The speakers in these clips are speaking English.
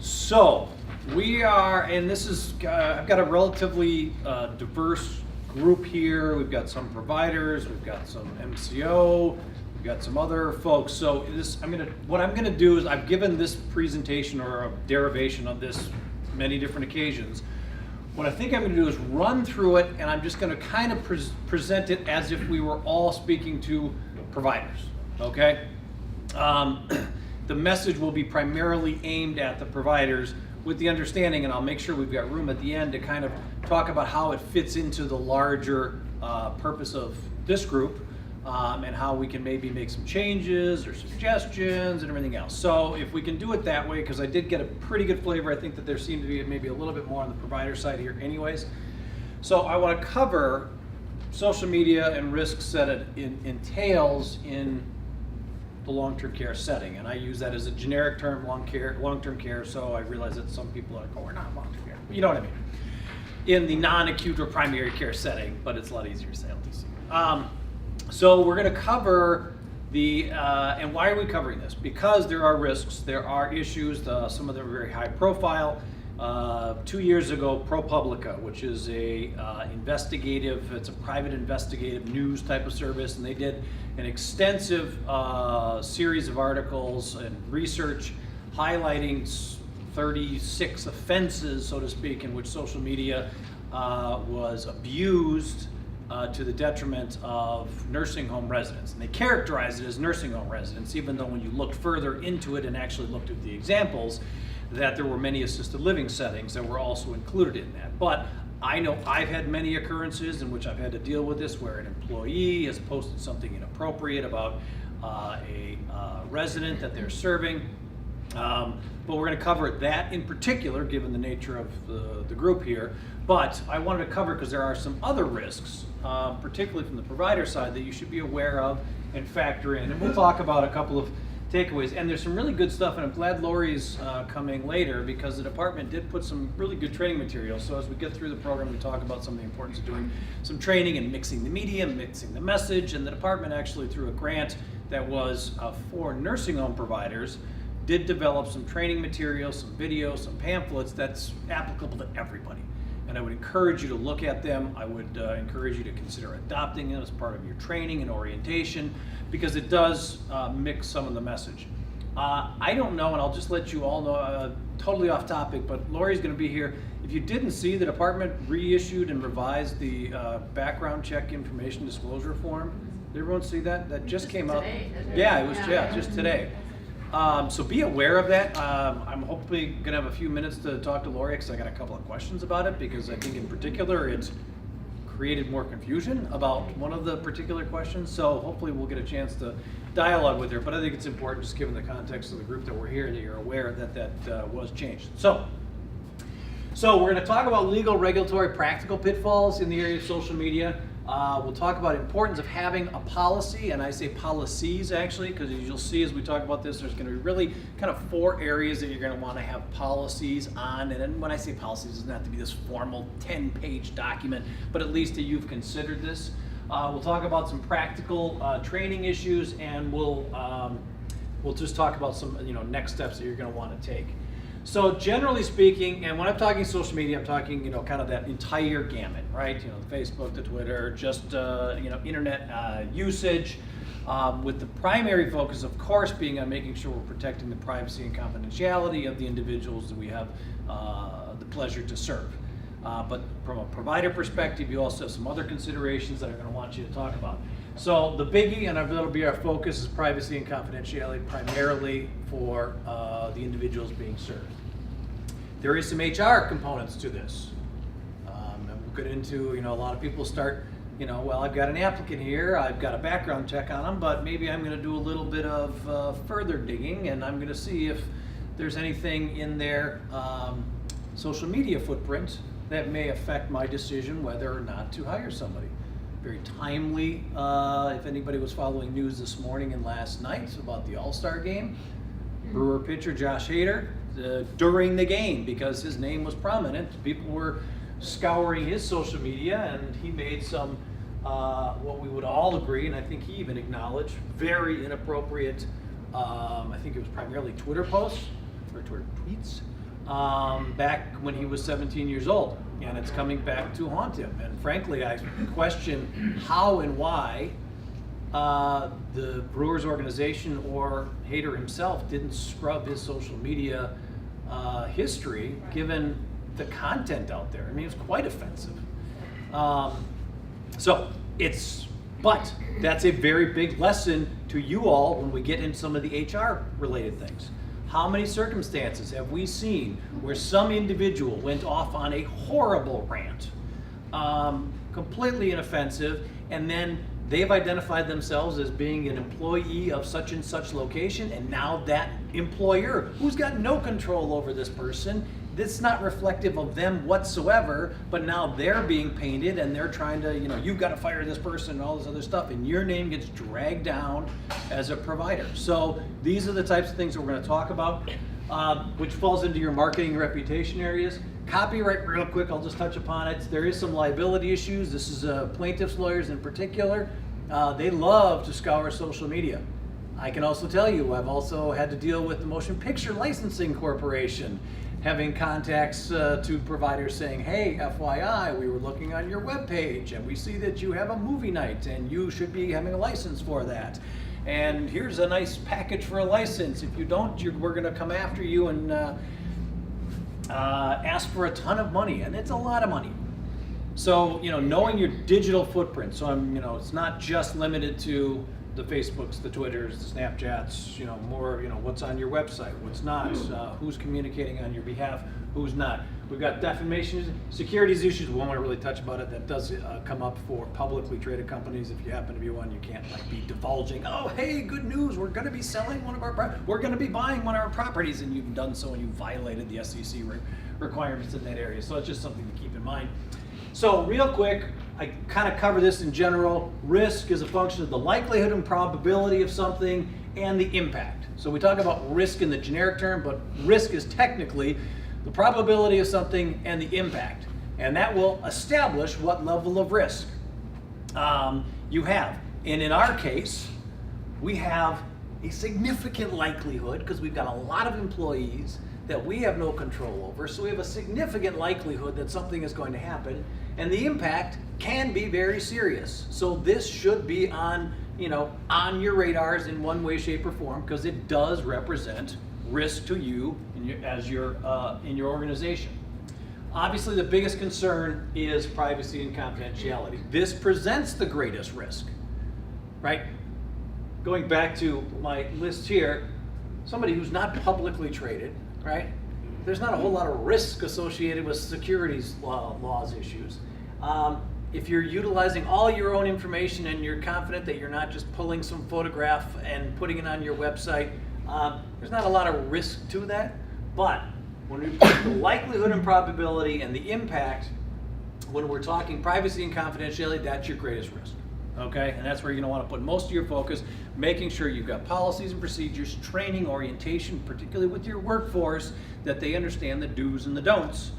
So we are, and this is, I've got a relatively diverse group here. We've got some providers, we've got some MCO, we've got some other folks. So what I'm gonna do is I've given this presentation or a derivation of this many different occasions. What I think I'm gonna do is run through it, and I'm just gonna kind of present it as if we were all speaking to providers, okay? The message will be primarily aimed at the providers with the understanding, and I'll make sure we've got room at the end to kind of talk about how it fits into the larger purpose of this group, and how we can maybe make some changes or suggestions and everything else. So if we can do it that way, because I did get a pretty good flavor, I think that there seemed to be maybe a little bit more on the provider side here anyways. So I want to cover social media and risks that it entails in the long-term care setting, and I use that as a generic term, long-term care, so I realize that some people are like, oh, we're not long-term care, you know what I mean, in the non-acute or primary care setting, but it's a lot easier to say LTC. So we're going to cover the, and why are we covering this? Because there are risks, there are issues, some of them are very high profile. 2 years ago, ProPublica, which is it's a private investigative news type of service, and they did an extensive series of articles and research highlighting 36 offenses, so to speak, in which social media was abused to the detriment of nursing home residents. And they characterized it as nursing home residents, even though when you looked further into it and actually looked at the examples, that there were many assisted living settings that were also included in that. But I know I've had many occurrences in which I've had to deal with this, where an employee has posted something inappropriate about a resident that they're serving. But we're going to cover that in particular, given the nature of the group here. But I wanted to cover because there are some other risks, particularly from the provider side, that you should be aware of and factor in. And we'll talk about a couple of takeaways, and there's some really good stuff, and I'm glad Lori's coming later, because the department did put some really good training materials. So as we get through the program, we talk about some of the importance of doing some training and mixing the media, mixing the message, and the department actually, through a grant that was for nursing home providers, did develop some training materials, some videos, some pamphlets that's applicable to everybody. And I would encourage you to look at them. I would encourage you to consider adopting them as part of your training and orientation, because it does mix some of the message. I don't know, and I'll just let you all know, totally off topic, but Lori's going to be here. If you didn't see, the department reissued and revised the background check information disclosure form. Did everyone see that? That just came out. Yeah, it was just today. So be aware of that. I'm hopefully going to have a few minutes to talk to Lori, because I got a couple of questions about it, because I think in particular it's created more confusion about one of the particular questions. So hopefully we'll get a chance to dialogue with her. But I think it's important, just given the context of the group that we're here, that you're aware that that was changed. So we're going to talk about legal, regulatory, practical pitfalls in the area of social media. We'll talk about importance of having a policy, and I say policies actually, because as you'll see as we talk about this, there's going to be really kind of 4 areas that you're going to want to have policies on. And then when I say policies, it's not to be this formal 10-page document, but at least that you've considered this. We'll talk about some practical training issues, and we'll just talk about some next steps that you're going to want to take. So generally speaking, and when I'm talking social media, I'm talking, kind of that entire gamut, right? The Facebook, the Twitter, just, internet usage, with the primary focus, of course, being on making sure we're protecting the privacy and confidentiality of the individuals that we have the pleasure to serve. But from a provider perspective, you also have some other considerations that I'm going to want you to talk about. So the biggie, and that'll be our focus, is privacy and confidentiality, primarily for the individuals being served. There is some HR components to this. And we'll get into, a lot of people start, well, I've got an applicant here, I've got a background check on them, but maybe I'm going to do a little bit of further digging, and I'm going to see if there's anything in their social media footprint that may affect my decision whether or not to hire somebody. Very timely, if anybody was following news this morning and last night about the All-Star game, Brewer pitcher Josh Hader, during the game, because his name was prominent, people were scouring his social media, and he made some, what we would all agree, and I think he even acknowledged, very inappropriate, I think it was primarily Twitter posts, or Twitter tweets, back when he was 17 years old, and it's coming back to haunt him. And frankly, I question how and why the Brewers organization or Hader himself didn't scrub his social media history, given the content out there. I mean, it's quite offensive. But that's a very big lesson to you all when we get into some of the HR related things. How many circumstances have we seen where some individual went off on a horrible rant, completely inoffensive, and then they've identified themselves as being an employee of such and such location, and now that employer, who's got no control over this person, that's not reflective of them whatsoever, but now they're being painted and they're trying to, you've got to fire this person and all this other stuff, and your name gets dragged down as a provider. So these are the types of things that we're going to talk about, which falls into your marketing and reputation areas. Copyright, real quick, I'll just touch upon it. There is some liability issues. This is plaintiffs' lawyers in particular. They love to scour social media. I can also tell you, I've also had to deal with the Motion Picture Licensing Corporation, having contacts to providers saying, hey, FYI, we were looking on your webpage and we see that you have a movie night and you should be having a license for that. And here's a nice package for a license. If you don't, we're going to come after you and ask for a ton of money, and it's a lot of money. So, knowing your digital footprint, so it's not just limited to the Facebooks, the Twitters, the Snapchats, more, what's on your website, what's not, who's communicating on your behalf, who's not. We've got defamation, securities issues, we won't want to really touch about it. That does come up for publicly traded companies. If you happen to be one, you can't be divulging, oh, hey, good news, we're going to be selling we're going to be buying one of our properties, and you've done so and you violated the SEC requirements in that area. So it's just something to keep in mind. So real quick, I kind of cover this in general. Risk is a function of the likelihood and probability of something and the impact. So we talk about risk in the generic term, but risk is technically the probability of something and the impact. And that will establish what level of risk you have. And in our case, we have a significant likelihood, because we've got a lot of employees that we have no control over, so we have a significant likelihood that something is going to happen, and the impact can be very serious. So this should be on your radars in one way, shape, or form, because it does represent risk to you in your organization. Obviously, the biggest concern is privacy and confidentiality. This presents the greatest risk, right? Going back to my list here, somebody who's not publicly traded, right? There's not a whole lot of risk associated with securities laws issues. If you're utilizing all your own information and you're confident that you're not just pulling some photograph and putting it on your website, there's not a lot of risk to that. But when we put the likelihood and probability and the impact, when we're talking privacy and confidentiality, that's your greatest risk. Okay, and that's where you're going to want to put most of your focus, making sure you've got policies and procedures, training, orientation, particularly with your workforce, that they understand the do's and the don'ts,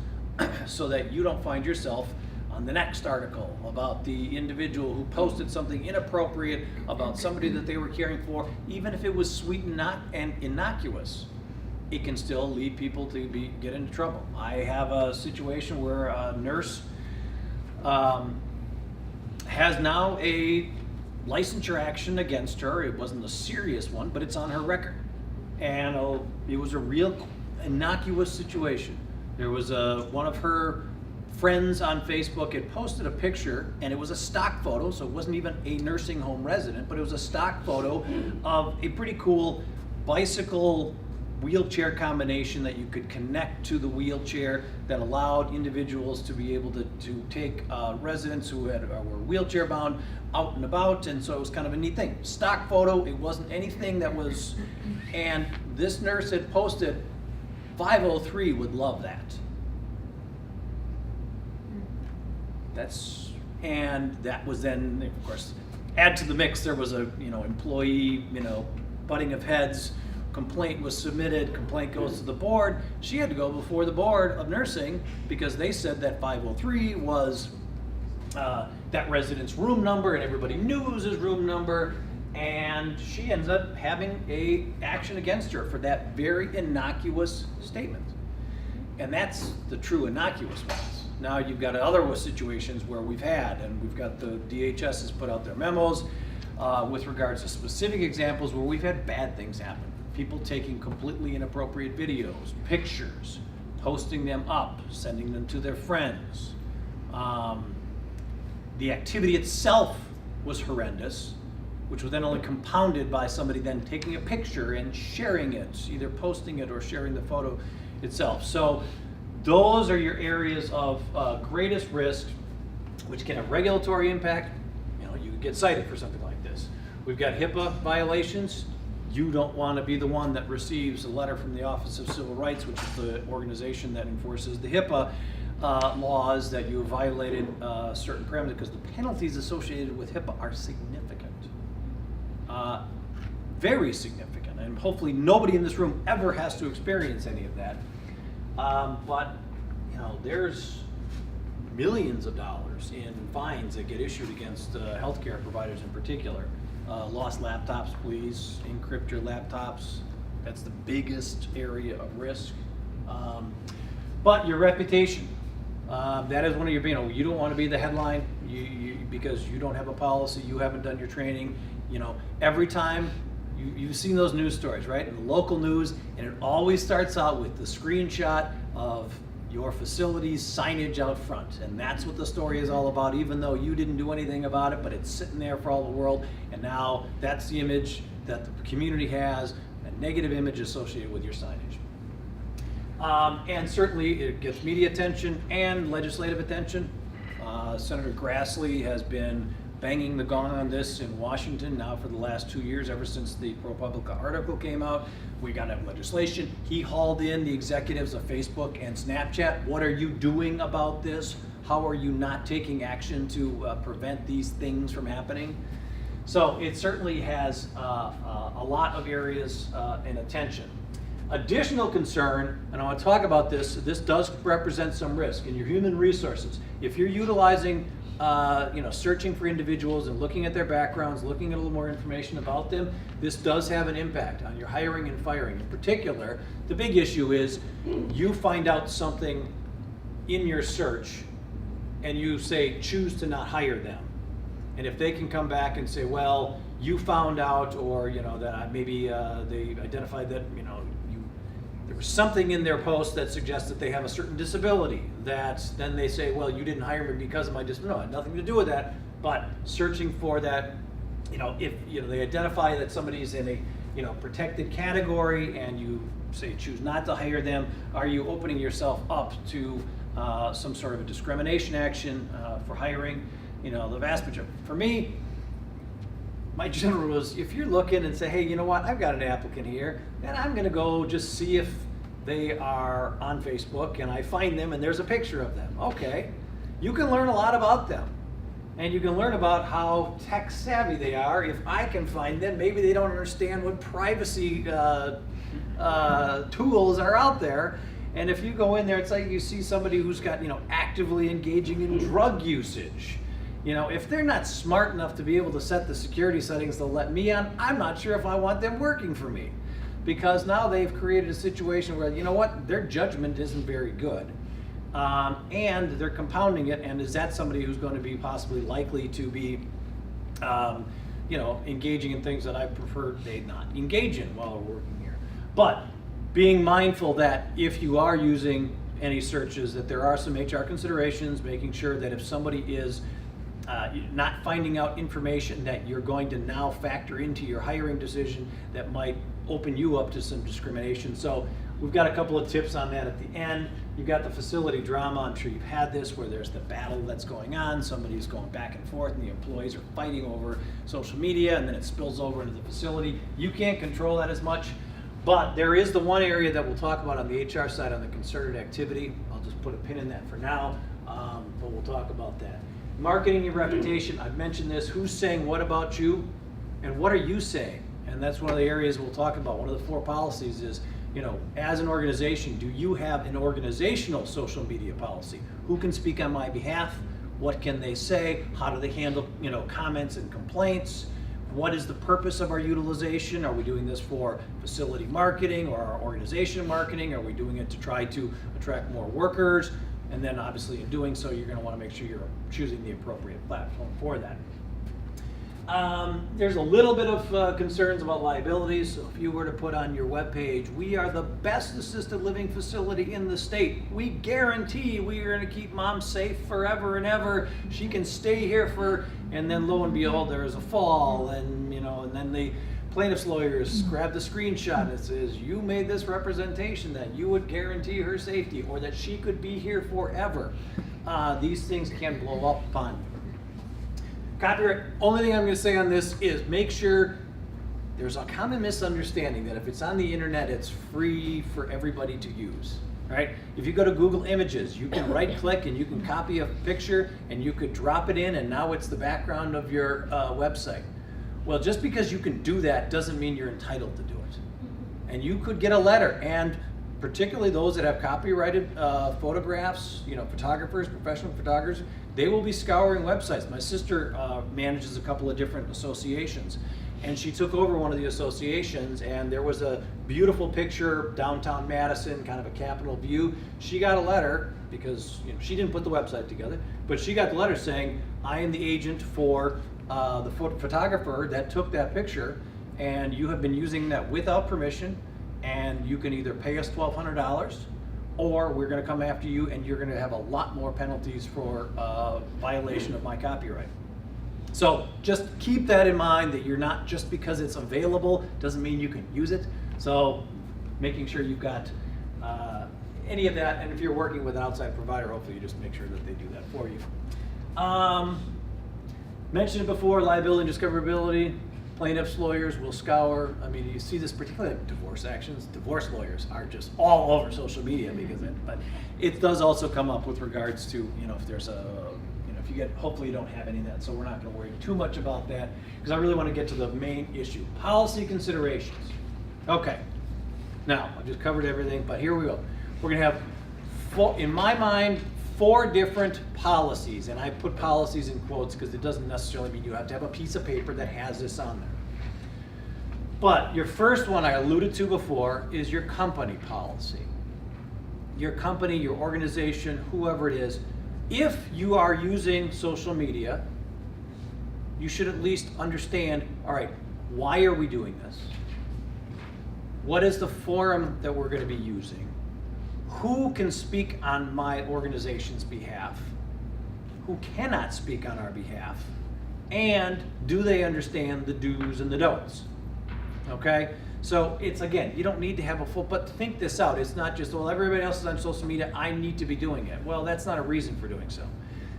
so that you don't find yourself on the next article about the individual who posted something inappropriate about somebody that they were caring for. Even if it was sweet and innocuous, it can still lead people to get into trouble. I have a situation where a nurse has now a licensure action against her. It wasn't a serious one, but it's on her record. And it was a real innocuous situation. There was one of her friends on Facebook had posted a picture, and it was a stock photo, so it wasn't even a nursing home resident, but it was a stock photo of a pretty cool bicycle wheelchair combination that you could connect to the wheelchair that allowed individuals to be able to take residents who were wheelchair bound out and about, and so it was kind of a neat thing. Stock photo, it wasn't anything that was, and this nurse had posted, 503 would love that. And that was then, of course, add to the mix, there was a employee, butting of heads. Complaint was submitted, complaint goes to the board. She had to go before the board of nursing because they said that 503 was that resident's room number, and everybody knew it was his room number, and she ends up having a action against her for that very innocuous statement. And that's the true innocuous ones. Now you've got other situations where we've got the DHS has put out their memos with regards to specific examples where we've had bad things happen. People taking completely inappropriate videos, pictures, posting them up, sending them to their friends. The activity itself was horrendous, which was then only compounded by somebody then taking a picture and sharing it, either posting it or sharing the photo itself. So those are your areas of greatest risk, which can have regulatory impact. You know, you get cited for something like this. We've got HIPAA violations. You don't want to be the one that receives a letter from the Office of Civil Rights, which is the organization that enforces the HIPAA laws, that you violated certain parameters, because the penalties associated with HIPAA are significant. Very significant, and hopefully nobody in this room ever has to experience any of that. But you know, there's millions of dollars in fines that get issued against healthcare providers in particular. Lost laptops, please encrypt your laptops. That's the biggest area of risk. But your reputation, that is one of your, you don't want to be the headline because you don't have a policy, you haven't done your training. You know, every time you've seen those news stories, right? In the local news, and it always starts out with the screenshot of your facility's signage out front. And that's what the story is all about, even though you didn't do anything about it, but it's sitting there for all the world. And now that's the image that the community has, a negative image associated with your signage. And certainly it gets media attention and legislative attention. Senator Grassley has been banging the gong on this in Washington now for the last 2 years, ever since the ProPublica article came out. We got to have legislation. He hauled in the executives of Facebook and Snapchat. What are you doing about this? How are you not taking action to prevent these things from happening? So it certainly has a lot of areas and attention. Additional concern, and I want to talk about this does represent some risk in your human resources. If you're utilizing searching for individuals and looking at their backgrounds, looking at a little more information about them, this does have an impact on your hiring and firing. In particular, the big issue is you find out something in your search and you say, choose to not hire them. And if they can come back and say, well, you found out, or that maybe they identified that there was something in their post that suggests that they have a certain disability, that then they say, well, you didn't hire me because of my disability. No, it had nothing to do with that. But searching for that, if they identify that somebody's in a protected category and you say choose not to hire them, are you opening yourself up to some sort of a discrimination action for hiring? The vast majority. For me, my general was, if you're looking and say, hey, you know what, I've got an applicant here, and I'm gonna go just see if they are on Facebook, and I find them and there's a picture of them. Okay, you can learn a lot about them. And you can learn about how tech savvy they are. If I can find them, maybe they don't understand what privacy tools are out there. And if you go in there, it's like you see somebody who's got, actively engaging in drug usage. If they're not smart enough to be able to set the security settings to let me on, I'm not sure if I want them working for me. Because now they've created a situation where, their judgment isn't very good. And they're compounding it, and is that somebody who's going to be possibly likely to be, engaging in things that I prefer they not engage in while they're working here. But being mindful that if you are using any searches, that there are some HR considerations, making sure that if somebody is not finding out information that you're going to now factor into your hiring decision that might open you up to some discrimination. So we've got a couple of tips on that at the end. You've got the facility drama. I'm sure you've had this, where there's the battle that's going on. Somebody's going back and forth and the employees are fighting over social media, and then it spills over into the facility. You can't control that as much, but there is the one area that we'll talk about on the HR side, on the concerted activity. I'll just put a pin in that for now, but we'll talk about that. Marketing your reputation, I've mentioned this. Who's saying what about you, and what are you saying? And that's one of the areas we'll talk about. One of the 4 policies is, as an organization, do you have an organizational social media policy? Who can speak on my behalf? What can they say? How do they handle, comments and complaints? what is the purpose of our utilization? Are we doing this for facility marketing or our organization marketing? Are we doing it to try to attract more workers? And then obviously in doing so, you're going to want to make sure you're choosing the appropriate platform for that. There's a little bit of concerns about liabilities. So if you were to put on your webpage, we are the best assisted living facility in the state. We guarantee we are going to keep mom safe forever and ever. She can stay here for, and then lo and behold, there is a fall, and and then the plaintiff's lawyers grab the screenshot and it says, you made this representation that you would guarantee her safety or that she could be here forever. These things can blow up upon you. Copyright, only thing I'm going to say on this is make sure there's a common misunderstanding that if it's on the internet, it's free for everybody to use, right? If you go to Google Images, you can right click and you can copy a picture and you could drop it in and now it's the background of your website. Well, just because you can do that doesn't mean you're entitled to do it. And you could get a letter, and particularly those that have copyrighted photographs, photographers, professional photographers, they will be scouring websites. My sister manages a couple of different associations, and she took over one of the associations, and there was a beautiful picture, downtown Madison, kind of a Capitol view. She got a letter, because she didn't put the website together, but she got the letter saying, I am the agent for the photographer that took that picture, and you have been using that without permission, and you can either pay us $1,200 or we're going to come after you and you're going to have a lot more penalties for violation of my copyright. So just keep that in mind, that you're not, just because it's available doesn't mean you can use it. So making sure you've got any of that, and if you're working with an outside provider, hopefully you just make sure that they do that for you. Mentioned it before, liability and discoverability. Plaintiffs' lawyers will scour. I mean, you see this particularly in divorce actions. Divorce lawyers are just all over social media because but it does also come up with regards to, if there's if you get, hopefully you don't have any of that, so we're not going to worry too much about that because I really want to get to the main issue. Policy considerations. Okay, now I've just covered everything, but here we go. We're going to have, in my mind, 4 different policies, and I put policies in quotes because it doesn't necessarily mean you have to have a piece of paper that has this on there. But your first one I alluded to before is your company policy. Your company, your organization, whoever it is, if you are using social media, you should at least understand, all right, why are we doing this? What is the forum that we're going to be using? Who can speak on my organization's behalf? Who cannot speak on our behalf? And do they understand the do's and the don'ts? Okay? So it's, again, you don't need to have a full, but think this out. It's not just, well, everybody else is on social media, I need to be doing it. Well, that's not a reason for doing so.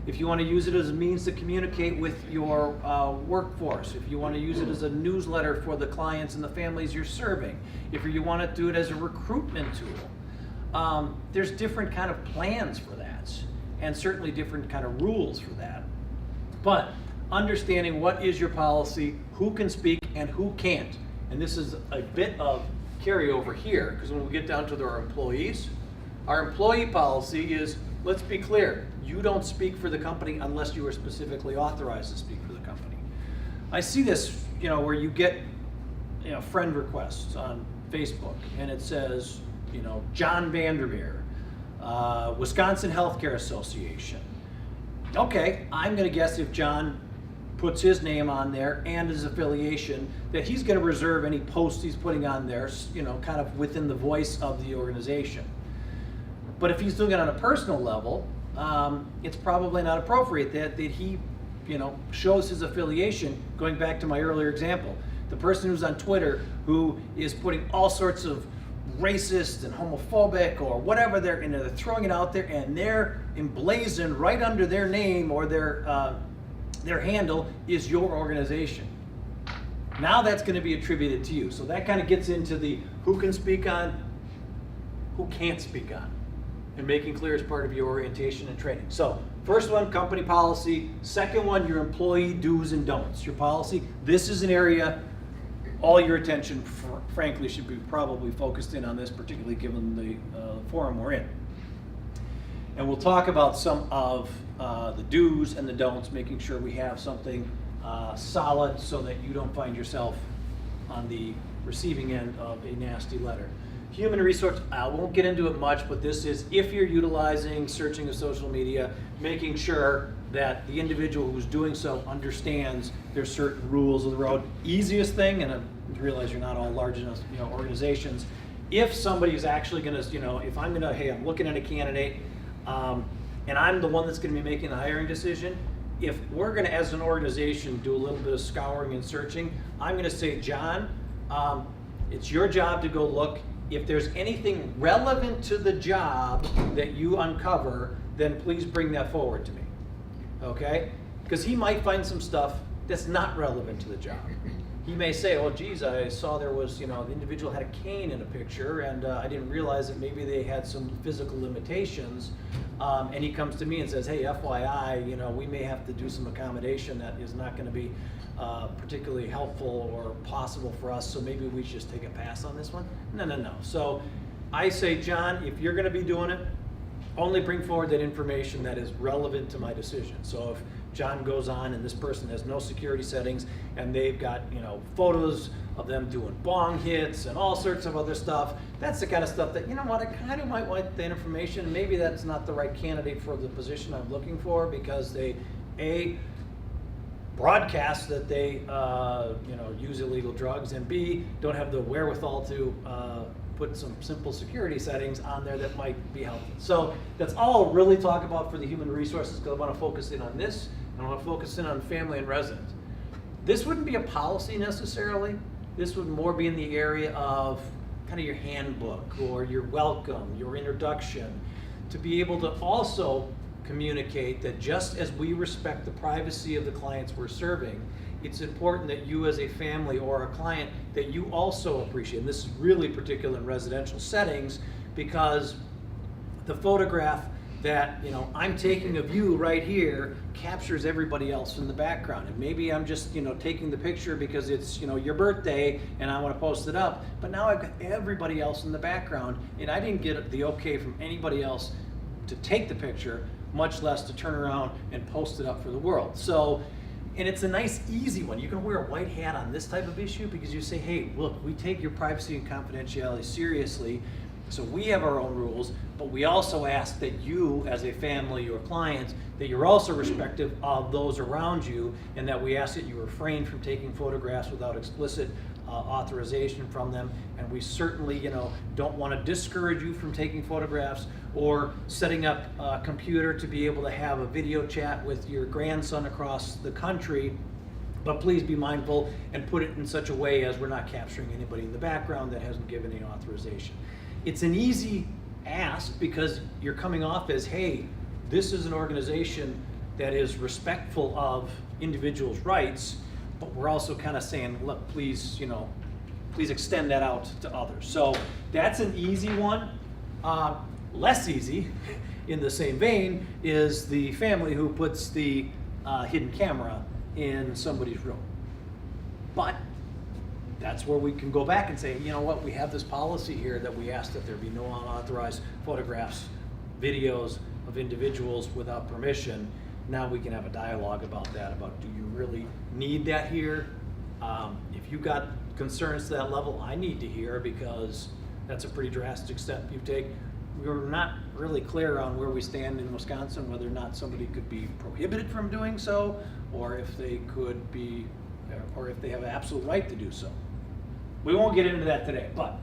If you want to use it as a means to communicate with your workforce, if you want to use it as a newsletter for the clients and the families you're serving, if you want to do it as a recruitment tool, there's different kind of plans for that, and certainly different kind of rules for that. But understanding what is your policy, who can speak and who can't. And this is a bit of carryover here, because when we get down to our employees, our employee policy is, let's be clear, you don't speak for the company unless you are specifically authorized to speak for the company. I see this, where you get, friend requests on Facebook, and it says, John Vandermeer, Wisconsin Healthcare Association. Okay, I'm going to guess if John puts his name on there and his affiliation, that he's going to reserve any posts he's putting on there, kind of within the voice of the organization. But if he's doing it on a personal level, it's probably not appropriate that he, shows his affiliation. Going back to my earlier example, the person who's on Twitter who is putting all sorts of racist and homophobic or whatever they're throwing it out there, and they're emblazoned right under their name or their handle is your organization. Now that's going to be attributed to you. So that kind of gets into the who can speak on, who can't speak on, and making clear as part of your orientation and training. So first one, company policy. Second one, your employee do's and don'ts. Your policy. This is an area all your attention, frankly, should be probably focused in on this, particularly given the forum we're in. And we'll talk about some of the do's and the don'ts, making sure we have something solid so that you don't find yourself on the receiving end of a nasty letter. Human resource, I won't get into it much, but this is if you're utilizing searching of social media, making sure that the individual who's doing so understands there's certain rules of the road. Easiest thing, and I realize you're not all large enough, organizations. If somebody's actually going to, if I'm going to, hey, I'm looking at a candidate, and I'm the one that's going to be making the hiring decision. If we're going to, as an organization, do a little bit of scouring and searching, I'm going to say, John, it's your job to go look. If there's anything relevant to the job that you uncover, then please bring that forward to me, okay? Because he might find some stuff that's not relevant to the job. He may say, oh geez, I saw there was, the individual had a cane in a picture and I didn't realize that maybe they had some physical limitations. And he comes to me and says, hey, FYI, we may have to do some accommodation that is not going to be particularly helpful or possible for us, so maybe we should just take a pass on this one. No. So I say, John, if you're going to be doing it, only bring forward that information that is relevant to my decision. So if John goes on and this person has no security settings and they've got, photos of them doing bong hits and all sorts of other stuff, that's the kind of stuff that, I kind of might want the information. Maybe that's not the right candidate for the position I'm looking for because they, A, broadcast that they, use illegal drugs, and B, don't have the wherewithal to put some simple security settings on there that might be helpful. So that's all I'll really talk about for the human resources, because I want to focus in on this, and I want to focus in on family and residents. This wouldn't be a policy necessarily. This would more be in the area of kind of your handbook or your welcome, your introduction, to be able to also communicate that just as we respect the privacy of the clients we're serving, it's important that you as a family or a client, that you also appreciate, and this is really particular in residential settings, because the photograph that I'm taking of you right here captures everybody else in the background. And maybe I'm just taking the picture because it's your birthday and I want to post it up, but now I've got everybody else in the background and I didn't get the okay from anybody else to take the picture, much less to turn around and post it up for the world. So, and it's a nice, easy one. You can wear a white hat on this type of issue because you say, hey, look, we take your privacy and confidentiality seriously, so we have our own rules, but we also ask that you, as a family or client, that you're also respectful of those around you, and that we ask that you refrain from taking photographs without explicit authorization from them. And we certainly, don't want to discourage you from taking photographs or setting up a computer to be able to have a video chat with your grandson across the country. But please be mindful and put it in such a way as we're not capturing anybody in the background that hasn't given any authorization. It's an easy ask because you're coming off as, hey, this is an organization that is respectful of individuals' rights, but we're also kind of saying, look, please, please extend that out to others. So that's an easy one. Less easy, in the same vein, is the family who puts the hidden camera in somebody's room. But that's where we can go back and say, you know what, we have this policy here that we ask that there be no unauthorized photographs, videos of individuals without permission. Now we can have a dialogue about that, about do you really need that here? If you got concerns to that level, I need to hear, because that's a pretty drastic step you take. We're not really clear on where we stand in Wisconsin, whether or not somebody could be prohibited from doing so, or if they could be, or if they have an absolute right to do so. We won't get into that today, but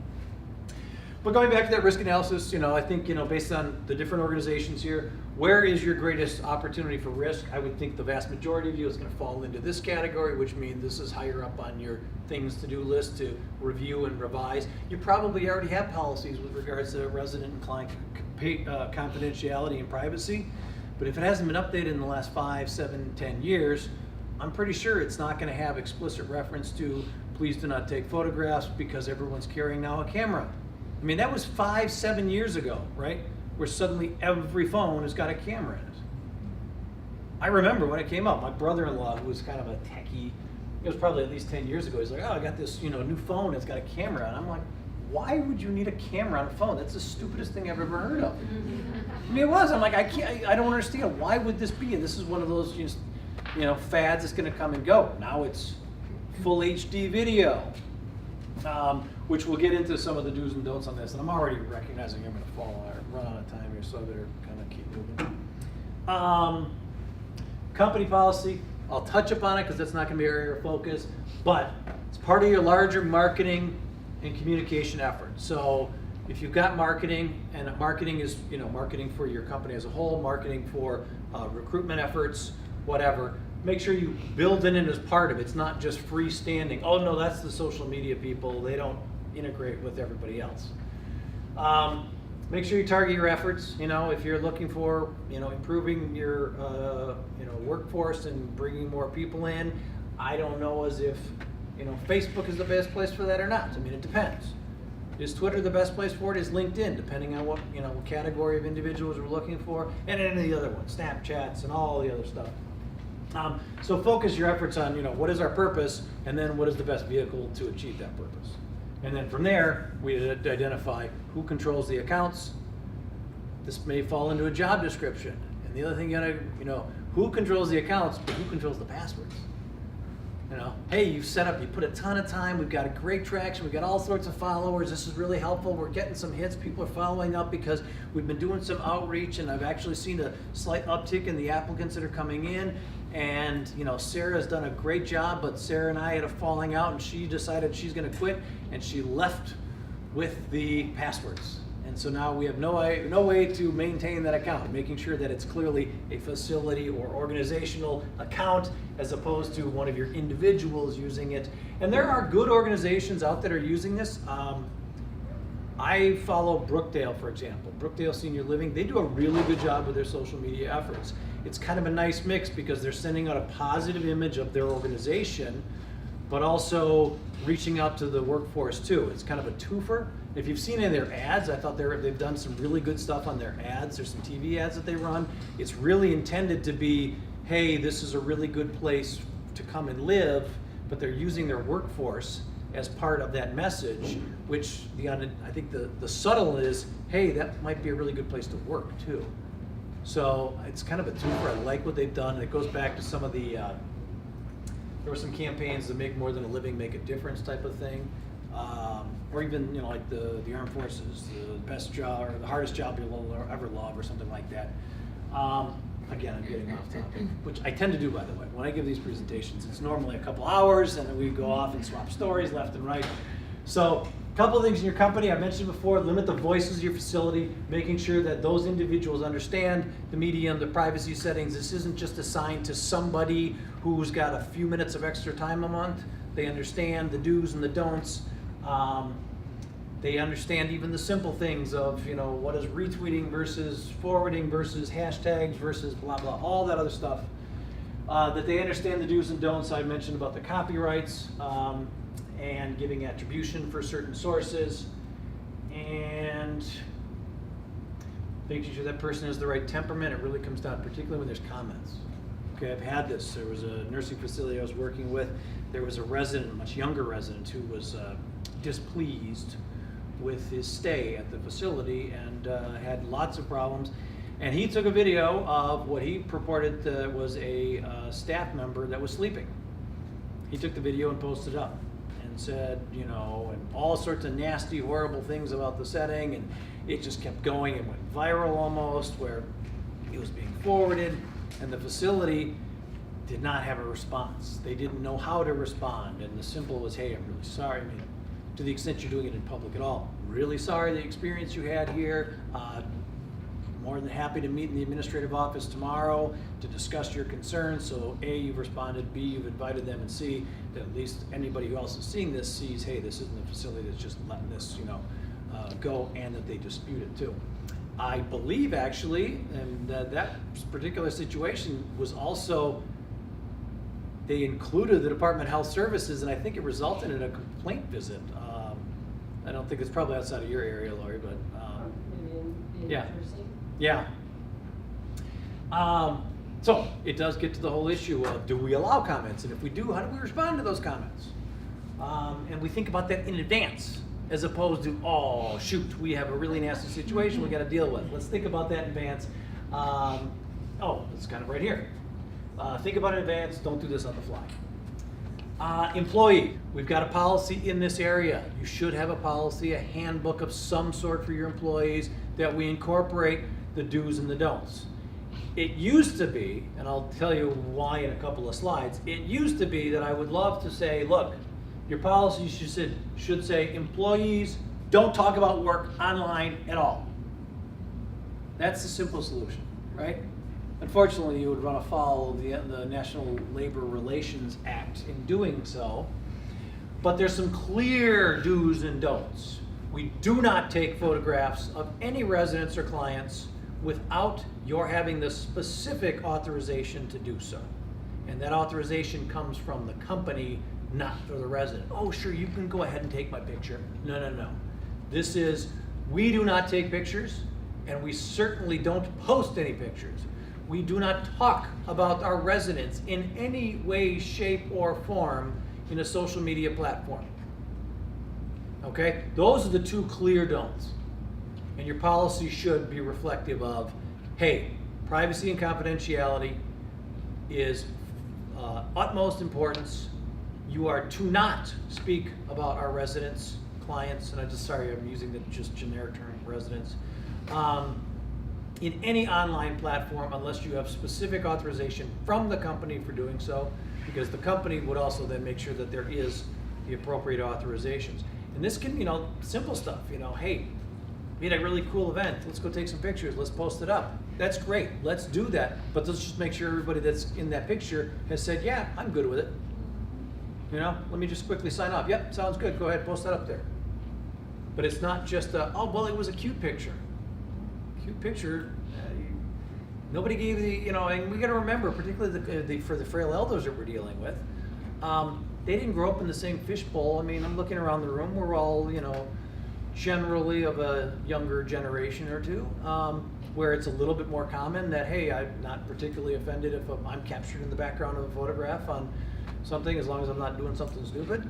going back to that risk analysis, I think, based on the different organizations here, where is your greatest opportunity for risk? I would think the vast majority of you is going to fall into this category, which means this is higher up on your things to do list to review and revise. You probably already have policies with regards to resident and client confidentiality and privacy, but if it hasn't been updated in the last 5, 7, 10 years, I'm pretty sure it's not going to have explicit reference to please do not take photographs because everyone's carrying now a camera. I mean, that was 5, 7 years ago, right? Where suddenly every phone has got a camera in it. I remember when it came out, my brother-in-law, who was kind of a techie, it was probably at least 10 years ago, he's like, oh, I got this new phone that's got a camera. And I'm like, why would you need a camera on a phone? That's the stupidest thing I've ever heard of. I mean, it was. I'm like, I don't understand. Why would this be? And this is one of those, fads that's going to come and go. Now it's full HD video, which we'll get into some of the do's and don'ts on this. And I'm already recognizing I'm going to fall or run out of time here, so I better kind of keep moving. Company policy, I'll touch upon it because that's not going to be our area of focus, but it's part of your larger marketing and communication effort. So if you've got marketing, and marketing is marketing for your company as a whole, marketing for recruitment efforts, whatever, make sure you build it in as part of it. It's not just freestanding. Oh no, that's the social media people. They don't integrate with everybody else. Make sure you target your efforts. If you're looking for improving your workforce and bringing more people in, I don't know as if Facebook is the best place for that or not. I mean, it depends. Is Twitter the best place for it? Is LinkedIn, depending on what what category of individuals we're looking for, and any of the other ones, Snapchats and all the other stuff. So focus your efforts on what is our purpose, and then what is the best vehicle to achieve that purpose. And then from there, we identify who controls the accounts. This may fall into a job description. And the other thing who controls the accounts, but who controls the passwords? Hey, you put a ton of time, we've got a great traction, we've got all sorts of followers, this is really helpful, we're getting some hits, people are following up because we've been doing some outreach, and I've actually seen a slight uptick in the applicants that are coming in. And Sarah's done a great job, but Sarah and I had a falling out, and she decided she's going to quit, and she left with the passwords. And so now we have no way to maintain that account, making sure that it's clearly a facility or organizational account as opposed to one of your individuals using it. And there are good organizations out that are using this. I follow Brookdale, for example. Brookdale Senior Living, they do a really good job with their social media efforts. It's kind of a nice mix because they're sending out a positive image of their organization, but also reaching out to the workforce too. It's kind of a twofer. If you've seen any of their ads, I thought they've done some really good stuff on their ads. There's some TV ads that they run. It's really intended to be, hey, this is a really good place to come and live, but they're using their workforce as part of that message, which I think the subtle is, hey, that might be a really good place to work too. So it's kind of a twofer. I like what they've done. It goes back to some of the, there were some campaigns to make more than a living, make a difference type of thing. Or even, like the armed forces, the best job or the hardest job you'll ever love or something like that. Again, I'm getting off topic, which I tend to do, by the way. When I give these presentations, it's normally a couple hours, and then we go off and swap stories left and right. So a couple of things in your company, I mentioned before, limit the voices of your facility, making sure that those individuals understand the medium, the privacy settings. This isn't just assigned to somebody who's got a few minutes of extra time a month. They understand the do's and the don'ts. They understand even the simple things of, what is retweeting versus forwarding versus hashtags versus blah, blah, all that other stuff. That they understand the do's and don'ts. I mentioned about the copyrights and giving attribution for certain sources, and making sure that person has the right temperament. It really comes down, particularly when there's comments. Okay, I've had this. There was a nursing facility I was working with. There was a resident, a much younger resident, who was displeased with his stay at the facility and had lots of problems. And he took a video of what he purported was a staff member that was sleeping. He took the video and posted it up and said, and all sorts of nasty, horrible things about the setting, and it just kept going. It went viral almost, where it was being forwarded, and the facility did not have a response. They didn't know how to respond, and the simple was, hey, I'm really sorry. I mean, to the extent you're doing it in public at all, really sorry the experience you had here. More than happy to meet in the administrative office tomorrow to discuss your concerns. So A, you've responded, B, you've invited them, and C, that at least anybody who else is seeing this sees, hey, this isn't a facility that's just letting this go, and that they dispute it too. I believe actually, and that particular situation was also, they included the Department of Health Services, and I think it resulted in a complaint visit. I don't think it's probably outside of your area, Lori, but yeah. Yeah. So it does get to the whole issue of, do we allow comments? And if we do, how do we respond to those comments? And we think about that in advance, as opposed to, oh, shoot, we have a really nasty situation we got to deal with. Let's think about that in advance. It's kind of right here. Think about it in advance, don't do this on the fly. Employee, we've got a policy in this area. You should have a policy, a handbook of some sort for your employees that we incorporate the do's and the don'ts. It used to be, and I'll tell you why in a couple of slides, it used to be that I would love to say, look, your policy should say employees don't talk about work online at all. That's the simple solution, right? Unfortunately, you would run afoul of the National Labor Relations Act in doing so, but there's some clear do's and don'ts. We do not take photographs of any residents or clients without your having the specific authorization to do so. And that authorization comes from the company, not for the resident. Oh, sure, you can go ahead and take my picture. No, no, no. This is, we do not take pictures, and we certainly don't post any pictures. We do not talk about our residents in any way, shape, or form in a social media platform. Okay? Those are the two clear don'ts. And your policy should be reflective of, hey, privacy and confidentiality is utmost importance. You are to not speak about our residents, clients, and I'm using the just generic term, residents, in any online platform unless you have specific authorization from the company for doing so, because the company would also then make sure that there is the appropriate authorizations. And this can, simple stuff, hey, we had a really cool event, let's go take some pictures, let's post it up. That's great, let's do that, but let's just make sure everybody that's in that picture has said, yeah, I'm good with it. Let me just quickly sign off. Yep, sounds good, go ahead, post that up there. But it's not just oh, well, it was a cute picture. Cute picture, nobody gave and we gotta remember, particularly for the frail elders that we're dealing with, they didn't grow up in the same fishbowl. I mean, I'm looking around the room, we're all, generally of a younger generation or two, where it's a little bit more common that, hey, I'm not particularly offended if I'm captured in the background of a photograph on something, as long as I'm not doing something stupid.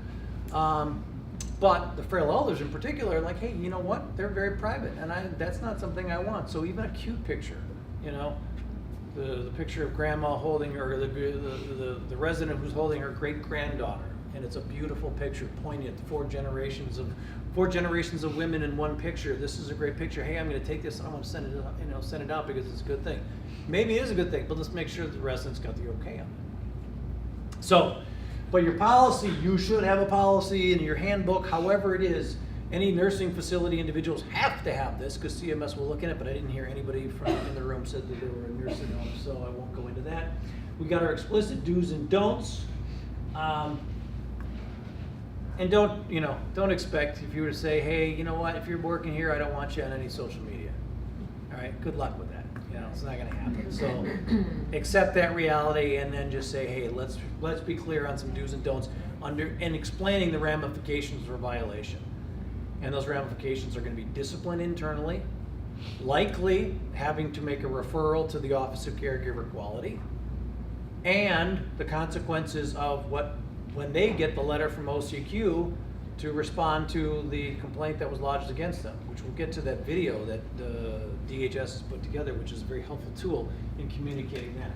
But the frail elders in particular are like, hey, you know what? They're very private, and that's not something I want. So even a cute picture, the picture of grandma holding her, the resident who's holding her great-granddaughter, and it's a beautiful picture, poignant, four generations of women in one picture. This is a great picture. Hey, I'm going to take this and I want to send it out because it's a good thing. Maybe it is a good thing, but let's make sure that the residents got the okay on it. So, but your policy, you should have a policy in your handbook, however it is. Any nursing facility individuals have to have this because CMS will look at it, but I didn't hear anybody from in the room said that they were a nursing home, so I won't go into that. We got our explicit do's and don'ts. And don't expect, if you were to say, hey, you know what, if you're working here, I don't want you on any social media. All right, good luck with that. It's not going to happen. So accept that reality and then just say, hey, let's be clear on some do's and don'ts and explaining the ramifications of a violation. And those ramifications are going to be discipline internally, likely having to make a referral to the Office of Caregiver Quality, and the consequences of when they get the letter from OCQ to respond to the complaint that was lodged against them, which we'll get to that video that DHS has put together, which is a very helpful tool in communicating that.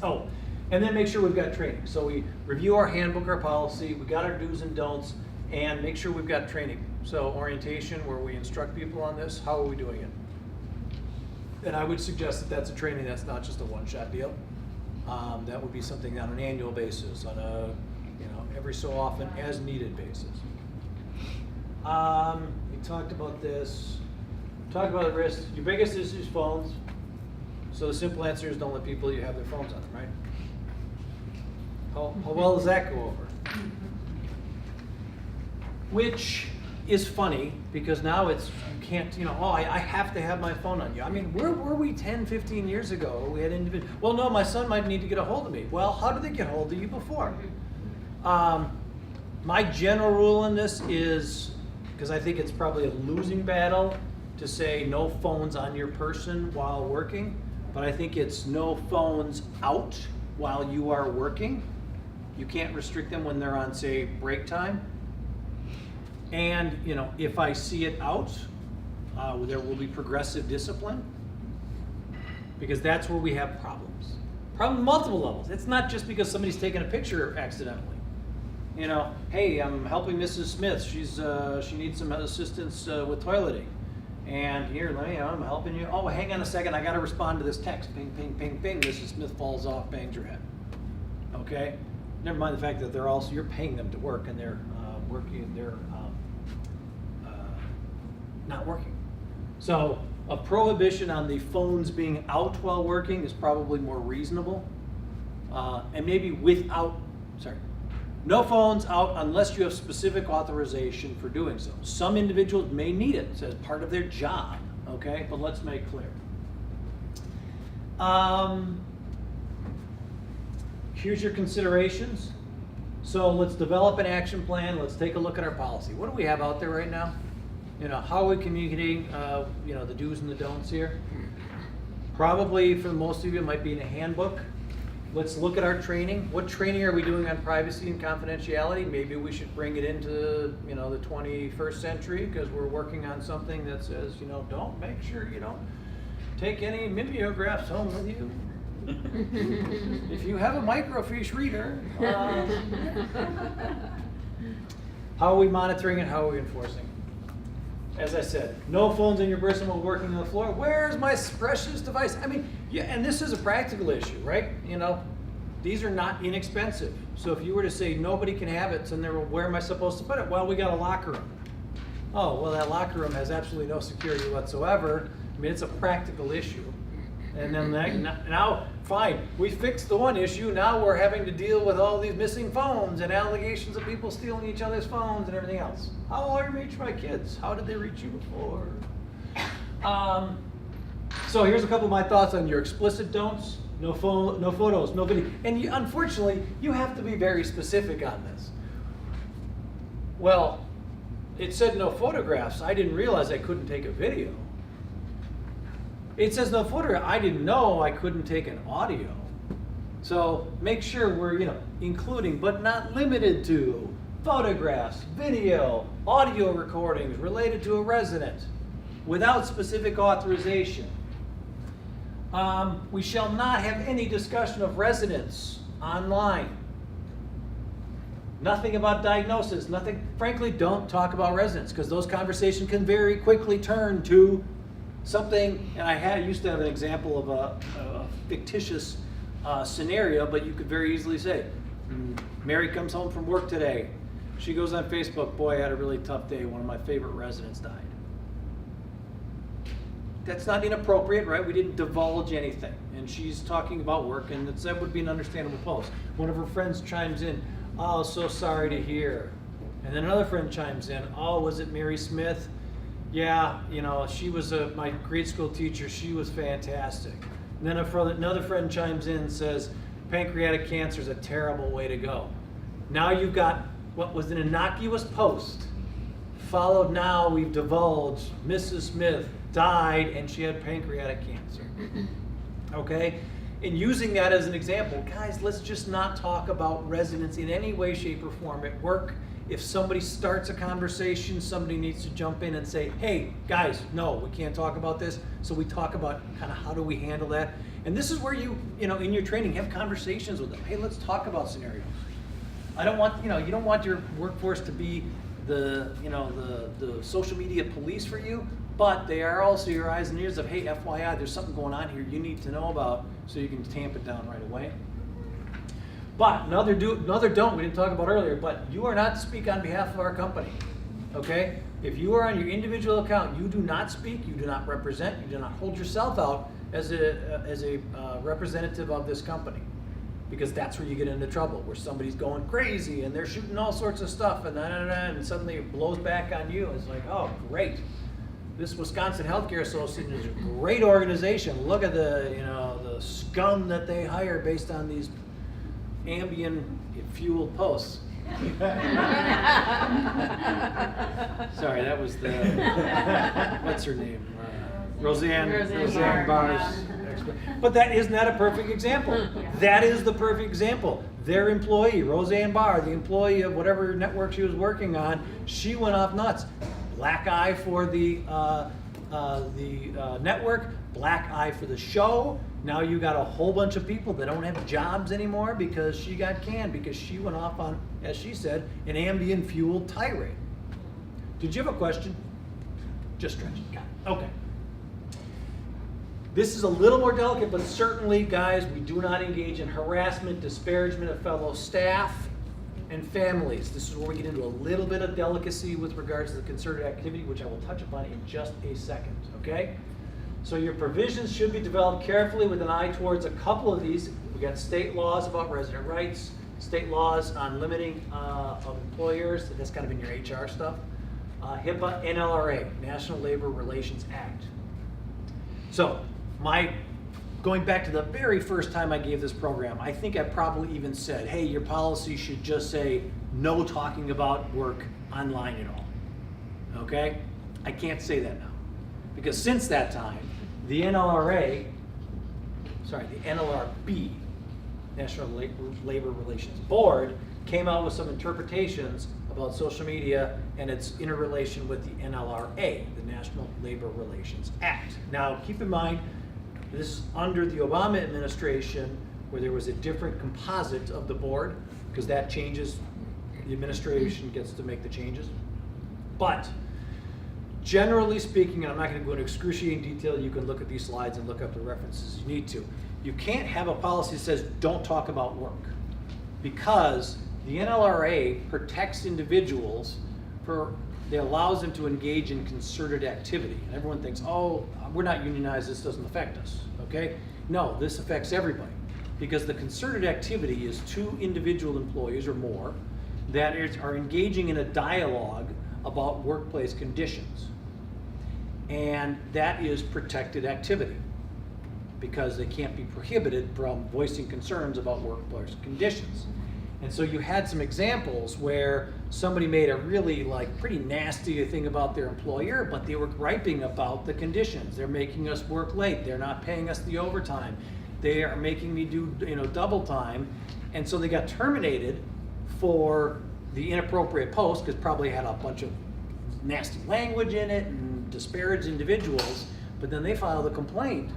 Oh, and then make sure we've got training. So we review our handbook, our policy, we got our do's and don'ts, and make sure we've got training. So orientation, where we instruct people on this, how are we doing it? And I would suggest that that's a training that's not just a one-shot deal. That would be something on an annual basis, on a every so often as needed basis. We talked about this. Talked about the risks. Your biggest issue is phones. So the simple answer is don't let people have their phones on them, right? How well does that go over? Which is funny because now you can't, I have to have my phone on you. I mean, where were we 10, 15 years ago? We had well, no, my son might need to get a hold of me. Well, how did they get a hold of you before? My general rule in this is, because I think it's probably a losing battle to say no phones on your person while working, but I think it's no phones out while you are working. You can't restrict them when they're on, say, break time. And, if I see it out, there will be progressive discipline, because that's where we have problems. Problem multiple levels. It's not just because somebody's taken a picture accidentally. You know, hey, I'm helping Mrs. Smith. She needs some assistance with toileting. And here, I'm helping you. Oh, hang on a second. I got to respond to this text. Ping, ping, ping, ping. Mrs. Smith falls off, bangs her head. Okay? Never mind the fact that you're paying them to work and they're working, they're not working. So a prohibition on the phones being out while working is probably more reasonable. And maybe no phones out unless you have specific authorization for doing so. Some individuals may need it as part of their job, okay? But let's make clear. Here's your considerations. So let's develop an action plan. Let's take a look at our policy. What do we have out there right now? You know, how are we communicating, the do's and the don'ts here? Probably for most of you, it might be in a handbook. Let's look at our training. What training are we doing on privacy and confidentiality? Maybe we should bring it into, the 21st century because we're working on something that says, don't make sure you don't take any mimeographs home with you. If you have a microfiche reader. How are we monitoring it? How are we enforcing? As I said, no phones in your person while working on the floor. Where's my precious device? I mean, yeah, and this is a practical issue, right? These are not inexpensive. So if you were to say nobody can have it, then where am I supposed to put it? Well, we got a locker room. Oh, well, that locker room has absolutely no security whatsoever. I mean, it's a practical issue. And then now, fine, we fixed the one issue. Now we're having to deal with all these missing phones and allegations of people stealing each other's phones and everything else. How will I reach my kids? How did they reach you before? So here's a couple of my thoughts on your explicit don'ts. No phone, no photos, no video. And unfortunately, you have to be very specific on this. Well, it said no photographs. I didn't realize I couldn't take a video. It says no photograph. I didn't know I couldn't take an audio. So make sure we're, including but not limited to photographs, video, audio recordings related to a resident without specific authorization. We shall not have any discussion of residents online. Nothing about diagnosis, nothing. Frankly, don't talk about residents because those conversations can very quickly turn to something, and I used to have an example of a fictitious scenario, but you could very easily say, Mary comes home from work today. She goes on Facebook, boy, I had a really tough day. One of my favorite residents died. That's not inappropriate, right? We didn't divulge anything. And she's talking about work, and that would be an understandable post. One of her friends chimes in, oh, so sorry to hear. And then another friend chimes in, oh, was it Mary Smith? Yeah, she was my grade school teacher. She was fantastic. And then another friend chimes in and says, pancreatic cancer is a terrible way to go. Now you've got what was an innocuous post, followed now we've divulged Mrs. Smith died and she had pancreatic cancer. Okay? And using that as an example, guys, let's just not talk about residents in any way, shape, or form at work. If somebody starts a conversation, somebody needs to jump in and say, hey, guys, no, we can't talk about this. So we talk about kind of how do we handle that. And this is where you in your training, have conversations with them. Hey, let's talk about scenarios. I don't want, you don't want your workforce to be the social media police for you, but they are also your eyes and ears of, hey, FYI, there's something going on here you need to know about so you can tamp it down right away. But another don't we didn't talk about earlier, but you are not to speak on behalf of our company, okay? If you are on your individual account, you do not speak, you do not represent, you do not hold yourself out as a representative of this company, because that's where you get into trouble, where somebody's going crazy and they're shooting all sorts of stuff and suddenly it blows back on you. It's like, oh, great. This Wisconsin Healthcare Association is a great organization. Look at the scum that they hire based on these Ambien fueled posts. Sorry, that was the what's her name? Roseanne Barr's expert. But isn't that a perfect example? Yeah. That is the perfect example. Their employee, Roseanne Barr, the employee of whatever network she was working on, she went off nuts. Black eye for the network, black eye for the show. Now you got a whole bunch of people that don't have jobs anymore because she got canned, because she went off on, as she said, an Ambien-fueled tirade. Did you have a question? Just stretching. Got it. Okay. This is a little more delicate, but certainly, guys, we do not engage in harassment, disparagement of fellow staff and families. This is where we get into a little bit of delicacy with regards to the concerted activity, which I will touch upon in just a second, okay? So your provisions should be developed carefully with an eye towards a couple of these. We got state laws about resident rights, state laws on limiting of employers. That's kind of in your HR stuff. HIPAA, NLRA, National Labor Relations Act. So going back to the very first time I gave this program, I think I probably even said, hey, your policy should just say no talking about work online at all. Okay? I can't say that now. Because since that time, the NLRB, National Labor Relations Board, came out with some interpretations about social media and its interrelation with the NLRA, the National Labor Relations Act. Now, keep in mind, this is under the Obama administration, where there was a different composite of the board, because that changes, the administration gets to make the changes. But generally speaking, and I'm not going to go into excruciating detail, you can look at these slides and look up the references you need to. You can't have a policy that says don't talk about work, because the NLRA protects individuals it allows them to engage in concerted activity. And everyone thinks, oh, we're not unionized, this doesn't affect us, okay? No, this affects everybody, because the concerted activity is two individual employees or more that are engaging in a dialogue about workplace conditions. And that is protected activity, because they can't be prohibited from voicing concerns about workplace conditions. And so you had some examples where somebody made a really pretty nasty thing about their employer, but they were griping about the conditions. They're making us work late. They're not paying us the overtime. They are making me do double time. And so they got terminated for the inappropriate post, because probably had a bunch of nasty language in it and disparaged individuals. But then they filed a complaint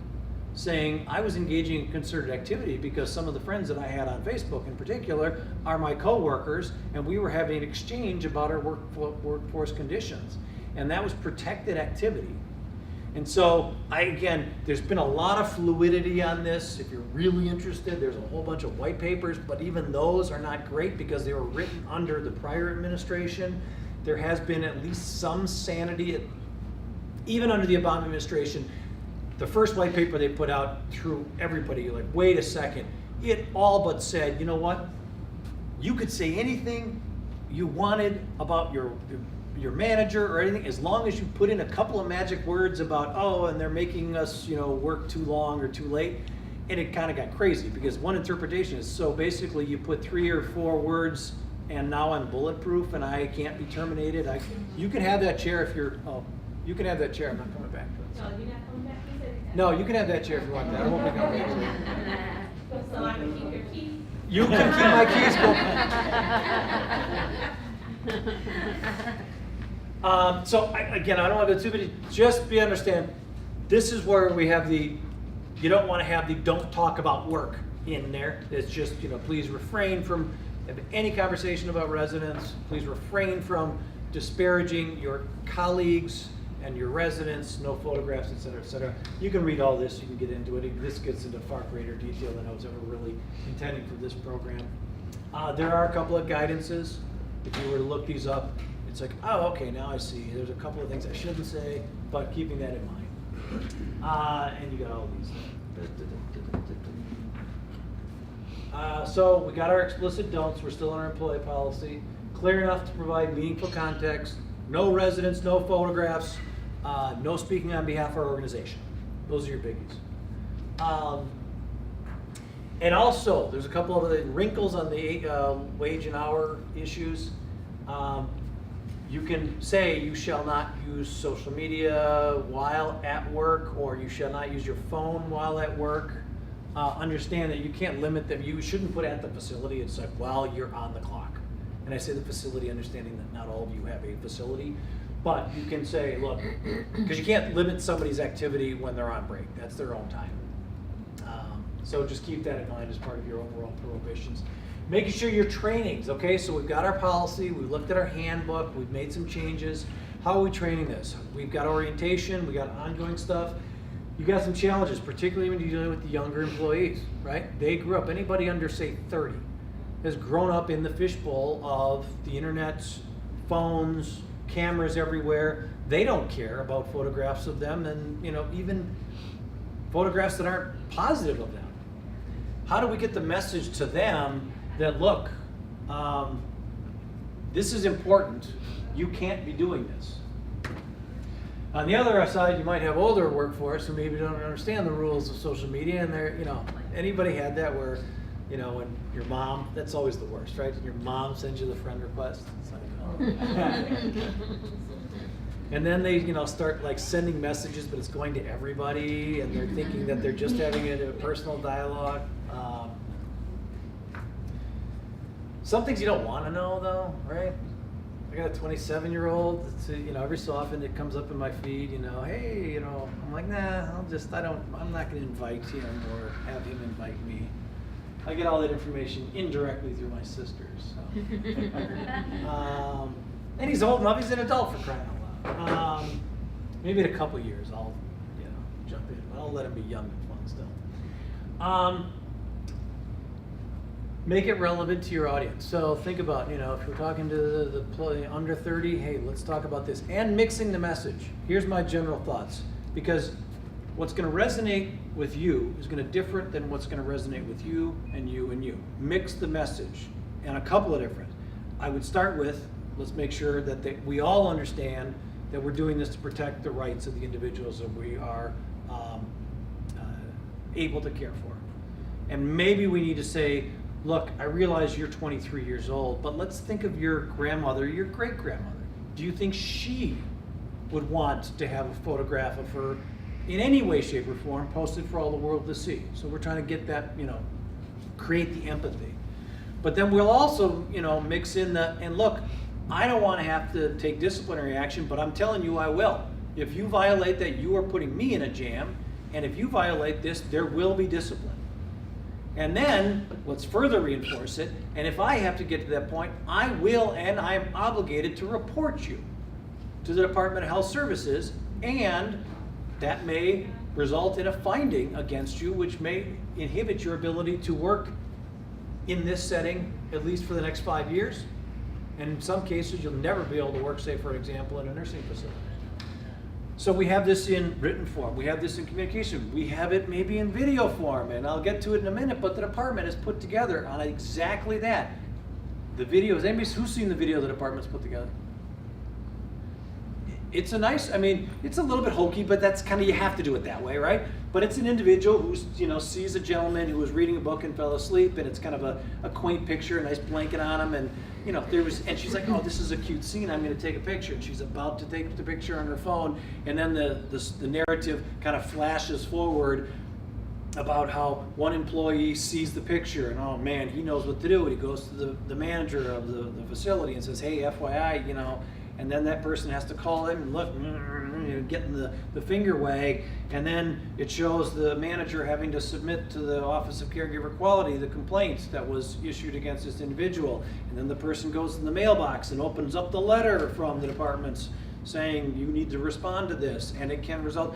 saying I was engaging in concerted activity because some of the friends that I had on Facebook in particular are my coworkers, and we were having an exchange about our workforce conditions. And that was protected activity. And so, there's been a lot of fluidity on this. If you're really interested, there's a whole bunch of white papers, but even those are not great because they were written under the prior administration. There has been at least some sanity, even under the Obama administration. The first white paper they put out threw everybody wait a second. It all but said, you know what? You could say anything you wanted about your manager or anything, as long as you put in a couple of magic words about, oh, and they're making us, work too long or too late. And it kind of got crazy, because one interpretation is, so basically you put 3 or 4 words and now I'm bulletproof and I can't be terminated. You can have that chair if you're, you can have that chair. I'm not coming back to it. No, you're not coming back? No, you can have that chair if you want that. I won't be coming back to it. So I can keep your keys? You can keep my keys. So I don't want to go too many. Just understand, this is where we have you don't want to have the don't talk about work in there. It's just, please refrain from any conversation about residents. Please refrain from disparaging your colleagues and your residents, no photographs, et cetera, et cetera. You can read all this, you can get into it. This gets into far greater detail than I was ever really intending for this program. There are a couple of guidances. If you were to look these up, it's like, oh, okay, now I see. There's a couple of things I shouldn't say, but keeping that in mind. And you got all these. So we got our explicit don'ts. We're still in our employee policy. Clear enough to provide meaningful context. No residents, no photographs. No speaking on behalf of our organization. Those are your biggies. And also, there's a couple of other wrinkles on the wage and hour issues. You can say you shall not use social media while at work, or you shall not use your phone while at work. Understand that you can't limit them. You shouldn't put at the facility. It's like, while you're on the clock. And I say the facility, understanding that not all of you have a facility. But you can say, look, because you can't limit somebody's activity when they're on break. That's their own time. So just keep that in mind as part of your overall prohibitions. Making sure your trainings, okay, so we've got our policy, we've looked at our handbook, we've made some changes. How are we training this? We've got orientation, we got ongoing stuff. You got some challenges, particularly when you're dealing with the younger employees, right? They grew up, anybody under say 30 has grown up in the fishbowl of the internet, phones, cameras everywhere. They don't care about photographs of them and even photographs that aren't positive of them. How do we get the message to them that, look, this is important, you can't be doing this? On the other side, you might have older workforce who maybe don't understand the rules of social media, and they're, anybody had that where, when your mom, that's always the worst, right? Your mom sends you the friend request. It's like, oh. And then they, start like sending messages, but it's going to everybody, and they're thinking that they're just having a personal dialogue. Some things you don't want to know, though, right? I got a 27-year-old. Every so often it comes up in my feed. Hey, I'm like, nah. I'm not going to invite him or have him invite me. I get all that information indirectly through my sisters. So. And he's old enough. He's an adult, for crying out loud. Maybe in a couple years I'll, jump in. But I'll let him be young and fun still. Make it relevant to your audience. So think about, if we're talking to the under 30, hey, let's talk about this. And mixing the message. Here's my general thoughts. Because what's going to resonate with you is going to different than what's going to resonate with you and you and you. Mix the message. And a couple of different. I would start with, let's make sure that we all understand that we're doing this to protect the rights of the individuals that we are able to care for. And maybe we need to say, look, I realize you're 23 years old, but let's think of your grandmother, your great-grandmother. Do you think she would want to have a photograph of her in any way, shape, or form posted for all the world to see? So we're trying to get that, create the empathy. But then we'll also, mix in and look, I don't want to have to take disciplinary action, but I'm telling you I will. If you violate that, you are putting me in a jam, and if you violate this, there will be discipline. And then, let's further reinforce it, and if I have to get to that point, I will, and I am obligated to report you to the Department of Health Services, and that may result in a finding against you, which may inhibit your ability to work in this setting, at least for the next 5 years. And in some cases, you'll never be able to work, say, for example, in a nursing facility. So we have this in written form, we have this in communication, we have it maybe in video form, and I'll get to it in a minute, but the department has put together on exactly that. The videos, who's seen the video the department's put together? It's a nice, it's a little bit hokey, but that's kind of, you have to do it that way, right? But it's an individual who, sees a gentleman who was reading a book and fell asleep, and it's kind of a quaint picture, a nice blanket on him, and and she's like, oh, this is a cute scene, I'm going to take a picture. And she's about to take the picture on her phone, and then the narrative kind of flashes forward about how one employee sees the picture, and oh man, he knows what to do. And he goes to the manager of the facility and says, hey, FYI, and then that person has to call in and look, getting the finger wag, and then it shows the manager having to submit to the Office of Caregiver Quality the complaint that was issued against this individual, and then the person goes in the mailbox and opens up the letter from the departments saying you need to respond to this, and it can result.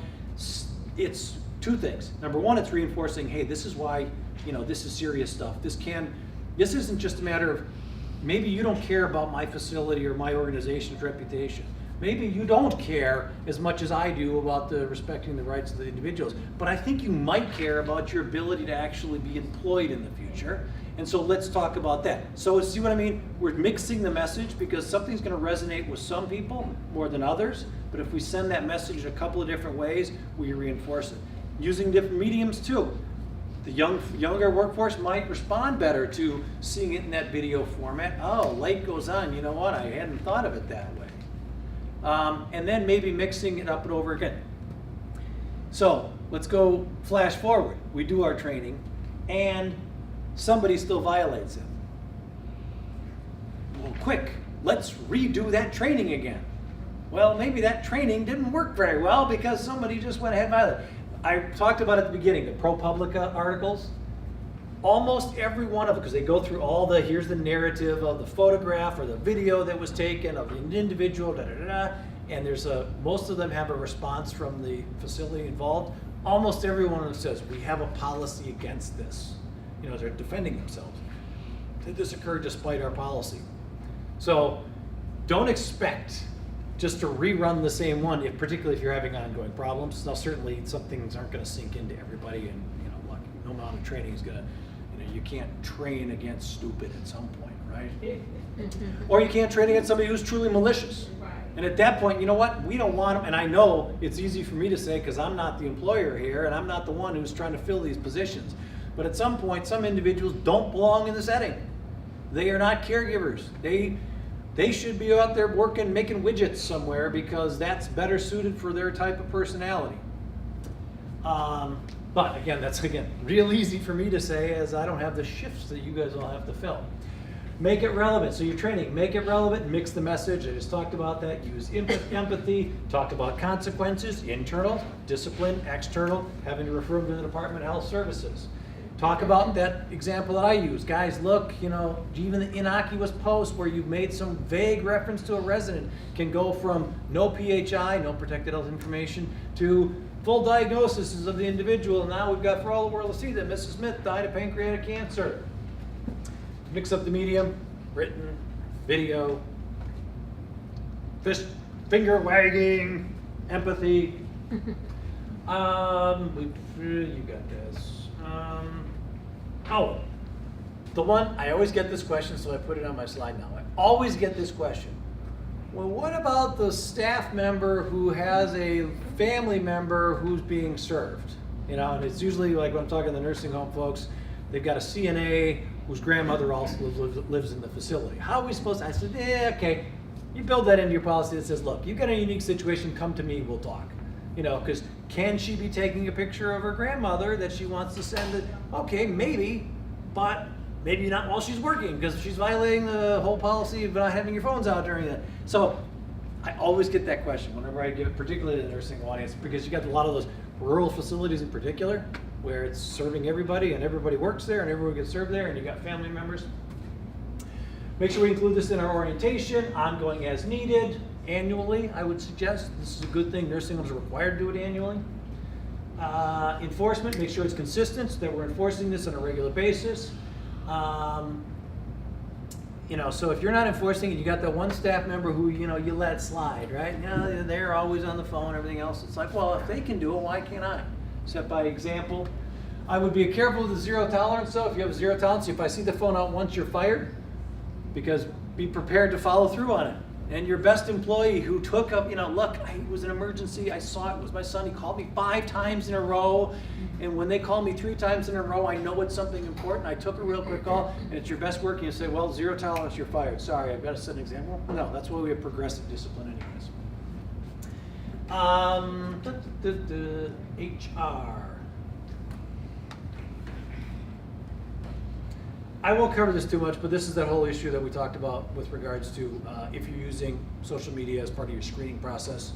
It's two things. Number one, it's reinforcing, hey, this is why, this is serious stuff. This isn't just a matter of, maybe you don't care about my facility or my organization's reputation. Maybe you don't care as much as I do about respecting the rights of the individuals, but I think you might care about your ability to actually be employed in the future. And so let's talk about that. So see what I mean? We're mixing the message because something's going to resonate with some people more than others, but if we send that message in a couple of different ways, we reinforce it. Using different mediums too. The younger workforce might respond better to seeing it in that video format. Oh, light goes on. You know what? I hadn't thought of it that way. And then maybe mixing it up and over again. So let's go flash forward. We do our training, and somebody still violates it. Well, quick, let's redo that training again. Well, maybe that training didn't work very well because somebody just went ahead and violated. I talked about at the beginning, the ProPublica articles. Almost every one of them, because they go through all the, here's the narrative of the photograph or the video that was taken of an individual, da da da da, and most of them have a response from the facility involved. Almost every one of them says, we have a policy against this. You know, they're defending themselves. This occurred despite our policy. So don't expect just to rerun the same one, particularly if you're having ongoing problems. Now, certainly some things aren't going to sink into everybody, and look, no amount of training is going to, you can't train against stupid at some point, right? Or you can't train against somebody who's truly malicious. Right. And at that point, you know what? We don't want them, and I know it's easy for me to say because I'm not the employer here, and I'm not the one who's trying to fill these positions. But at some point, some individuals don't belong in the setting. They are not caregivers. They should be out there working, making widgets somewhere because that's better suited for their type of personality. But again, that's real easy for me to say as I don't have the shifts that you guys all have to fill. Make it relevant. So your training, make it relevant, mix the message. I just talked about that. Use empathy, talk about consequences, internal, discipline, external, having to refer them to the Department of Health Services. Talk about that example that I use. Guys, look, even the innocuous post where you've made some vague reference to a resident can go from no PHI, no protected health information, to full diagnosis of the individual. And now we've got for all the world to see that Mrs. Smith died of pancreatic cancer. Mix up the medium, written, video, fist, finger wagging, empathy. You got this. The one, I always get this question, so I put it on my slide now. I always get this question. Well, what about the staff member who has a family member who's being served? And it's usually like when I'm talking to the nursing home folks, they've got a CNA whose grandmother also lives in the facility. How are we supposed to? I said, okay. You build that into your policy that says, look, you've got a unique situation, come to me, we'll talk. Because can she be taking a picture of her grandmother that she wants to send it? Okay, maybe, but maybe not while she's working because she's violating the whole policy of not having your phones out during that. So I always get that question whenever I give it, particularly to the nursing audience, because you got a lot of those rural facilities in particular where it's serving everybody and everybody works there and everyone gets served there and you got family members. Make sure we include this in our orientation, ongoing as needed. Annually, I would suggest. This is a good thing. Nursing homes are required to do it annually. Enforcement, make sure it's consistent so that we're enforcing this on a regular basis. So if you're not enforcing it, you got that one staff member who, you let it slide, right? They're always on the phone, everything else. It's like, well, if they can do it, why can't I? Set by example. I would be careful with the zero tolerance, though. If you have zero tolerance, if I see the phone out once, you're fired. Because be prepared to follow through on it. And your best employee who took up, look, it was an emergency, I saw it was my son, he called me 5 times in a row, and when they call me 3 times in a row, I know it's something important, I took a real quick call, and it's your best work, and you say, well, zero tolerance, you're fired. Sorry, I've got to set an example. No, that's why we have progressive discipline anyways. HR. I won't cover this too much, but this is that whole issue that we talked about with regards to if you're using social media as part of your screening process.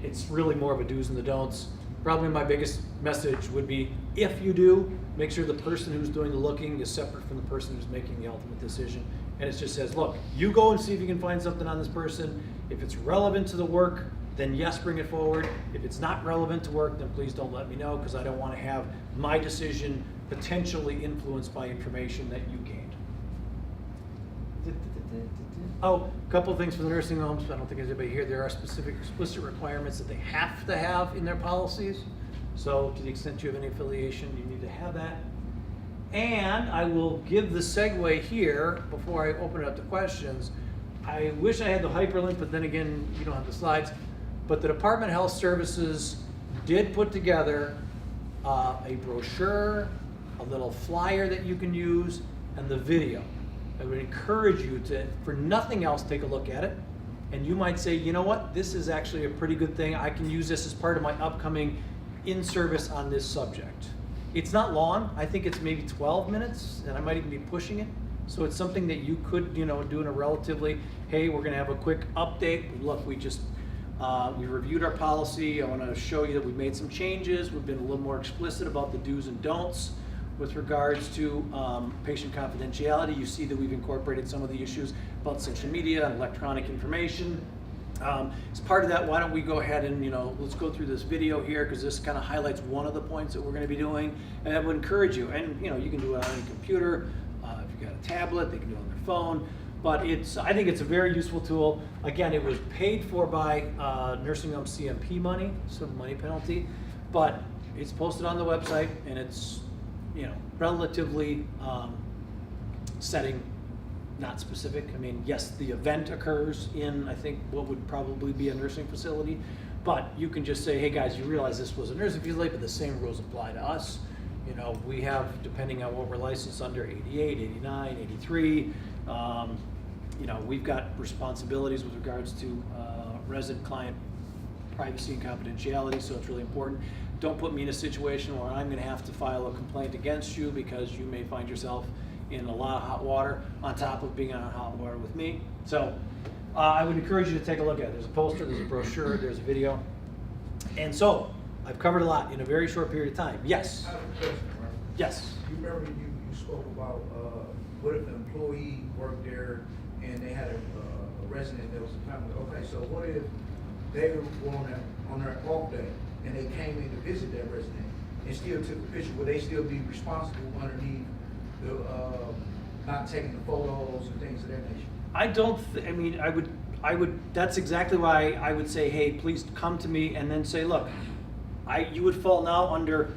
It's really more of a do's and the don'ts. Probably my biggest message would be, if you do, make sure the person who's doing the looking is separate from the person who's making the ultimate decision. And it just says, look, you go and see if you can find something on this person. If it's relevant to the work, then yes, bring it forward. If it's not relevant to work, then please don't let me know because I don't want to have my decision potentially influenced by information that you gained. Oh, a couple of things for the nursing homes. I don't think there's anybody here. There are specific explicit requirements that they have to have in their policies. So to the extent you have any affiliation, you need to have that. And I will give the segue here before I open it up to questions. I wish I had the hyperlink, but then again, you don't have the slides. But the Department of Health Services did put together a brochure, a little flyer that you can use, and the video. I would encourage you to, for nothing else, take a look at it. And you might say, you know what, this is actually a pretty good thing. I can use this as part of my upcoming in-service on this subject. It's not long. I think it's maybe 12 minutes, and I might even be pushing it. So it's something that you could, do in a relatively, hey, we're gonna have a quick update. Look, we We reviewed our policy. I want to show you that we've made some changes. We've been a little more explicit about the do's and don'ts with regards to patient confidentiality. You see that we've incorporated some of the issues about social media and electronic information. As part of that, why don't we go ahead and, let's go through this video here, because this kind of highlights one of the points that we're going to be doing. And I would encourage you, and you can do it on your computer. If you've got a tablet, they can do it on their phone. But I think it's a very useful tool. Again, it was paid for by nursing home CMP money, so money penalty. But it's posted on the website, and it's relatively setting not specific. I mean, yes, the event occurs in, I think, what would probably be a nursing facility, but you can just say, hey guys, you realize this was a nursing facility, but the same rules apply to us. We have, depending on what we're licensed under, 88, 89, 83. We've got responsibilities with regards to resident client privacy and confidentiality, so it's really important. Don't put me in a situation where I'm going to have to file a complaint against you because you may find yourself in a lot of hot water on top of being on hot water with me. So I would encourage you to take a look at it. There's a poster, there's a brochure, there's a video. And so I've covered a lot in a very short period of time. Yes? I have a question, right? Yes. You remember you spoke about what if an employee worked there and they had a resident that was a family? Okay, so what if they were on their off day and they came in to visit that resident and still took a picture? Would they still be responsible underneath the not taking the photos and things of that nature? I would, that's exactly why I would say, hey, please come to me, and then say, look, you would fall now under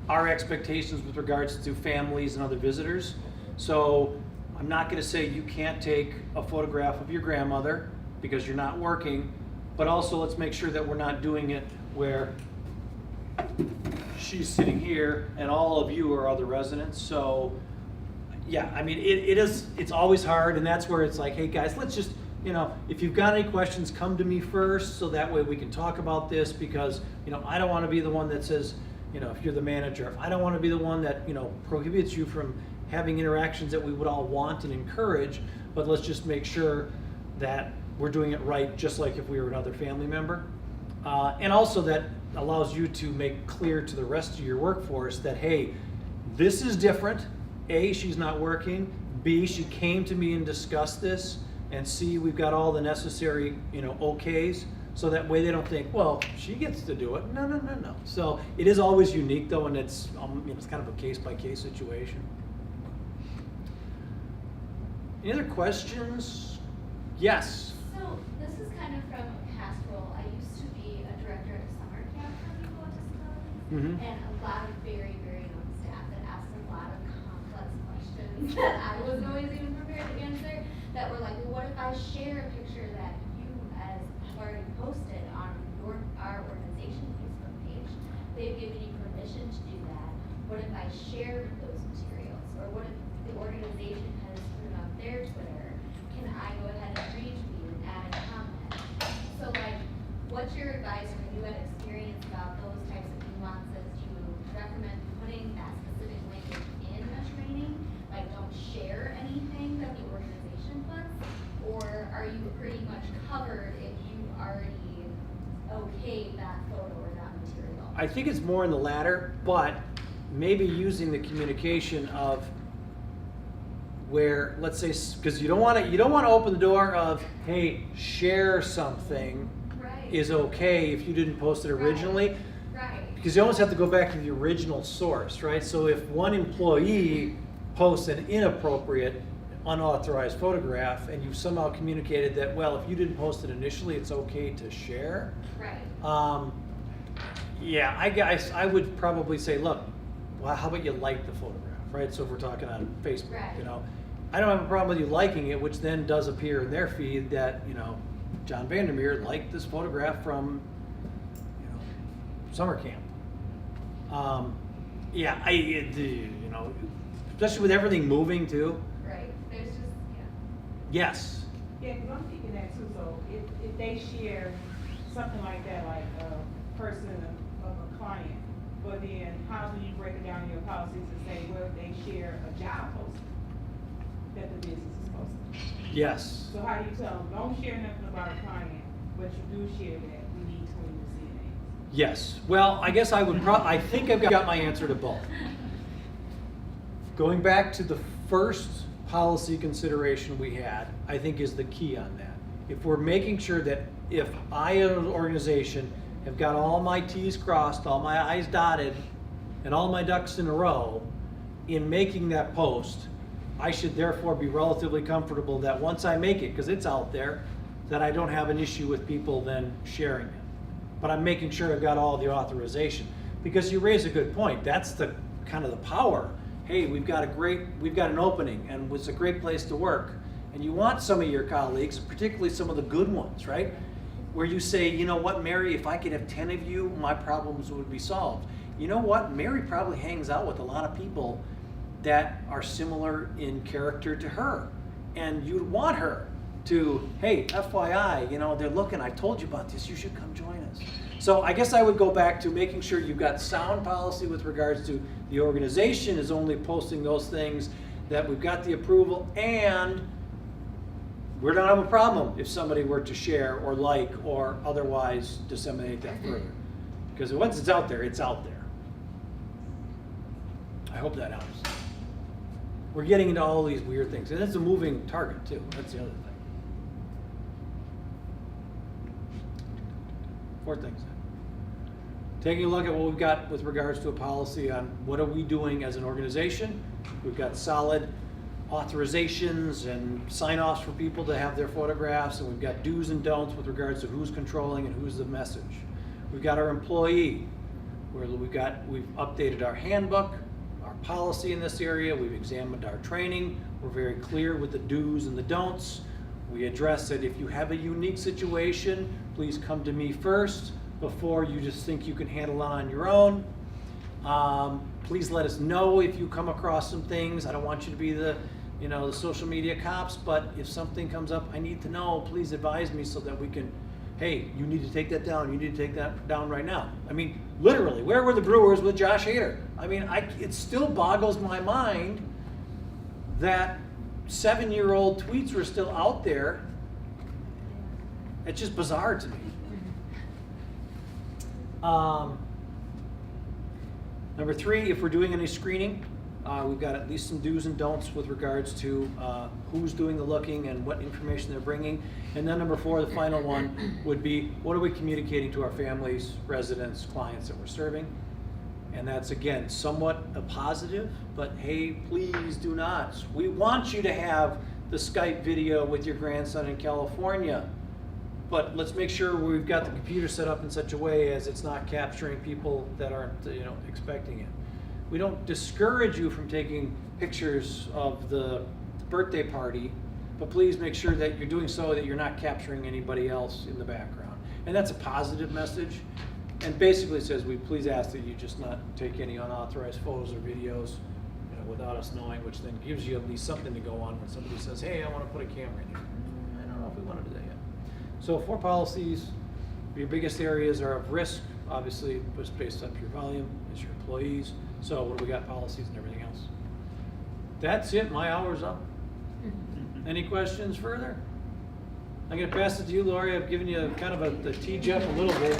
our expectations with regards to families and other visitors. So I'm not gonna say you can't take a photograph of your grandmother because you're not working, but also let's make sure that we're not doing it where she's sitting here and all of you are other residents. So yeah, it's always hard, and that's where it's like, hey guys, let's just, if you've got any questions, come to me first, so that way we can talk about this, because, I don't want to be the one that says, if you're the manager, I don't want to be the one that, prohibits you from having interactions that we would all want and encourage, but let's just make sure that we're doing it right, just like if we were another family member. And also that allows you to make clear to the rest of your workforce that, hey, this is different. A, she's not working. B, she came to me and discussed this. And C, we've got all the necessary, okays, so that way they don't think, well, she gets to do it. No. So it is always unique though, and it's it's kind of a case-by-case situation. Any other questions? Yes. So this is kind of from a past role. I used to be a director at a summer camp for people with disabilities, and a lot of very, very young staff that asked a lot of complex questions that I wasn't always even prepared to answer, that were like, well, what if I share a picture that you have already posted on our organization Facebook page? They've given you permission to do that. What if I shared those materials? Or what if the organization has put it on their Twitter? Can I go ahead and retweet and add a comment? So what's your advice when you had experience about those types of nuances? Do you recommend putting that specific language in a training? Like, don't share anything that the organization puts? Or are you pretty much covered if you already okayed that photo or that material? I think it's more in the latter, but maybe using the communication of where, let's say, because you don't want to open the door of, hey, share something is okay if you didn't post it originally. Right. Because you almost have to go back to the original source, right? So if one employee posts an inappropriate, unauthorized photograph, and you've somehow communicated that, well, if you didn't post it initially, it's okay to share. Right. Yeah, I guess I would probably say, look, well, how about you like the photograph, right? So if we're talking on Facebook, Right. I don't have a problem with you liking it, which then does appear in their feed that, John Vandermeer liked this photograph from, summer camp. Yeah, especially with everything moving too. Right. There's just, Yes. Yeah, because I'm thinking that too, so if they share something like that, like a person of a client, but then how do you break it down in your policy to say, well, if they share a job posting that the business is posting? Yes. So how do you tell them, don't share nothing about a client, but you do share that we need 20 new CNAs. Yes, well, I guess I think I've got my answer to both. Going back to the first policy consideration we had, I think is the key on that. If we're making sure that if I as an organization have got all my T's crossed, all my I's dotted, and all my ducks in a row in making that post, I should therefore be relatively comfortable that once I make it, because it's out there, that I don't have an issue with people then sharing it. But I'm making sure I've got all the authorization. Because you raise a good point, that's the kind of the power. Hey, we've got an opening, and it's a great place to work. And you want some of your colleagues, particularly some of the good ones, right? Where you say, you know what, Mary, if I could have 10 of you, my problems would be solved. You know what, Mary probably hangs out with a lot of people that are similar in character to her. And you'd want her to, hey, FYI, you know, they're looking, I told you about this, you should come join us. So I guess I would go back to making sure you've got sound policy with regards to the organization is only posting those things that we've got the approval, and we don't have a problem if somebody were to share or like or otherwise disseminate that further. Because once it's out there, it's out there. I hope that helps. We're getting into all these weird things, and it's a moving target too. That's the other thing. Four things. Taking a look at what we've got with regards to a policy on what are we doing as an organization. We've got solid authorizations and sign-offs for people to have their photographs, and we've got do's and don'ts with regards to who's controlling and who's the message. We've got our employee, where we've updated our handbook, our policy in this area, we've examined our training, we're very clear with the do's and the don'ts. We address that if you have a unique situation, please come to me first before you just think you can handle it on your own. Please let us know if you come across some things. I don't want you to be the social media cops, but if something comes up, I need to know. Please advise me so that we can, hey, you need to take that down. You need to take that down right now. I mean, literally, where were the Brewers with Josh Hader? I mean, it still boggles my mind that 7-year-old tweets were still out there. It's just bizarre to me. Number 3, if we're doing any screening, we've got at least some do's and don'ts with regards to who's doing the looking and what information they're bringing. And then number 4, the final one, would be what are we communicating to our families, residents, clients that we're serving? And that's, again, somewhat a positive, but hey, please do not. We want you to have the Skype video with your grandson in California, but let's make sure we've got the computer set up in such a way as it's not capturing people that aren't, expecting it. We don't discourage you from taking pictures of the birthday party, but please make sure that you're doing so that you're not capturing anybody else in the background. And that's a positive message. And basically it says, we please ask that you just not take any unauthorized photos or videos without us knowing, which then gives you at least something to go on when somebody says, hey, I want to put a camera in here. I don't know if we want to do that yet. So 4 policies. Your biggest areas are of risk, obviously, just based on your volume, is your employees. So what do we got, policies and everything else? That's it, my hour's up. Any questions further? I'm going to pass it to you, Lori. I've given you kind of a tee-up a little bit.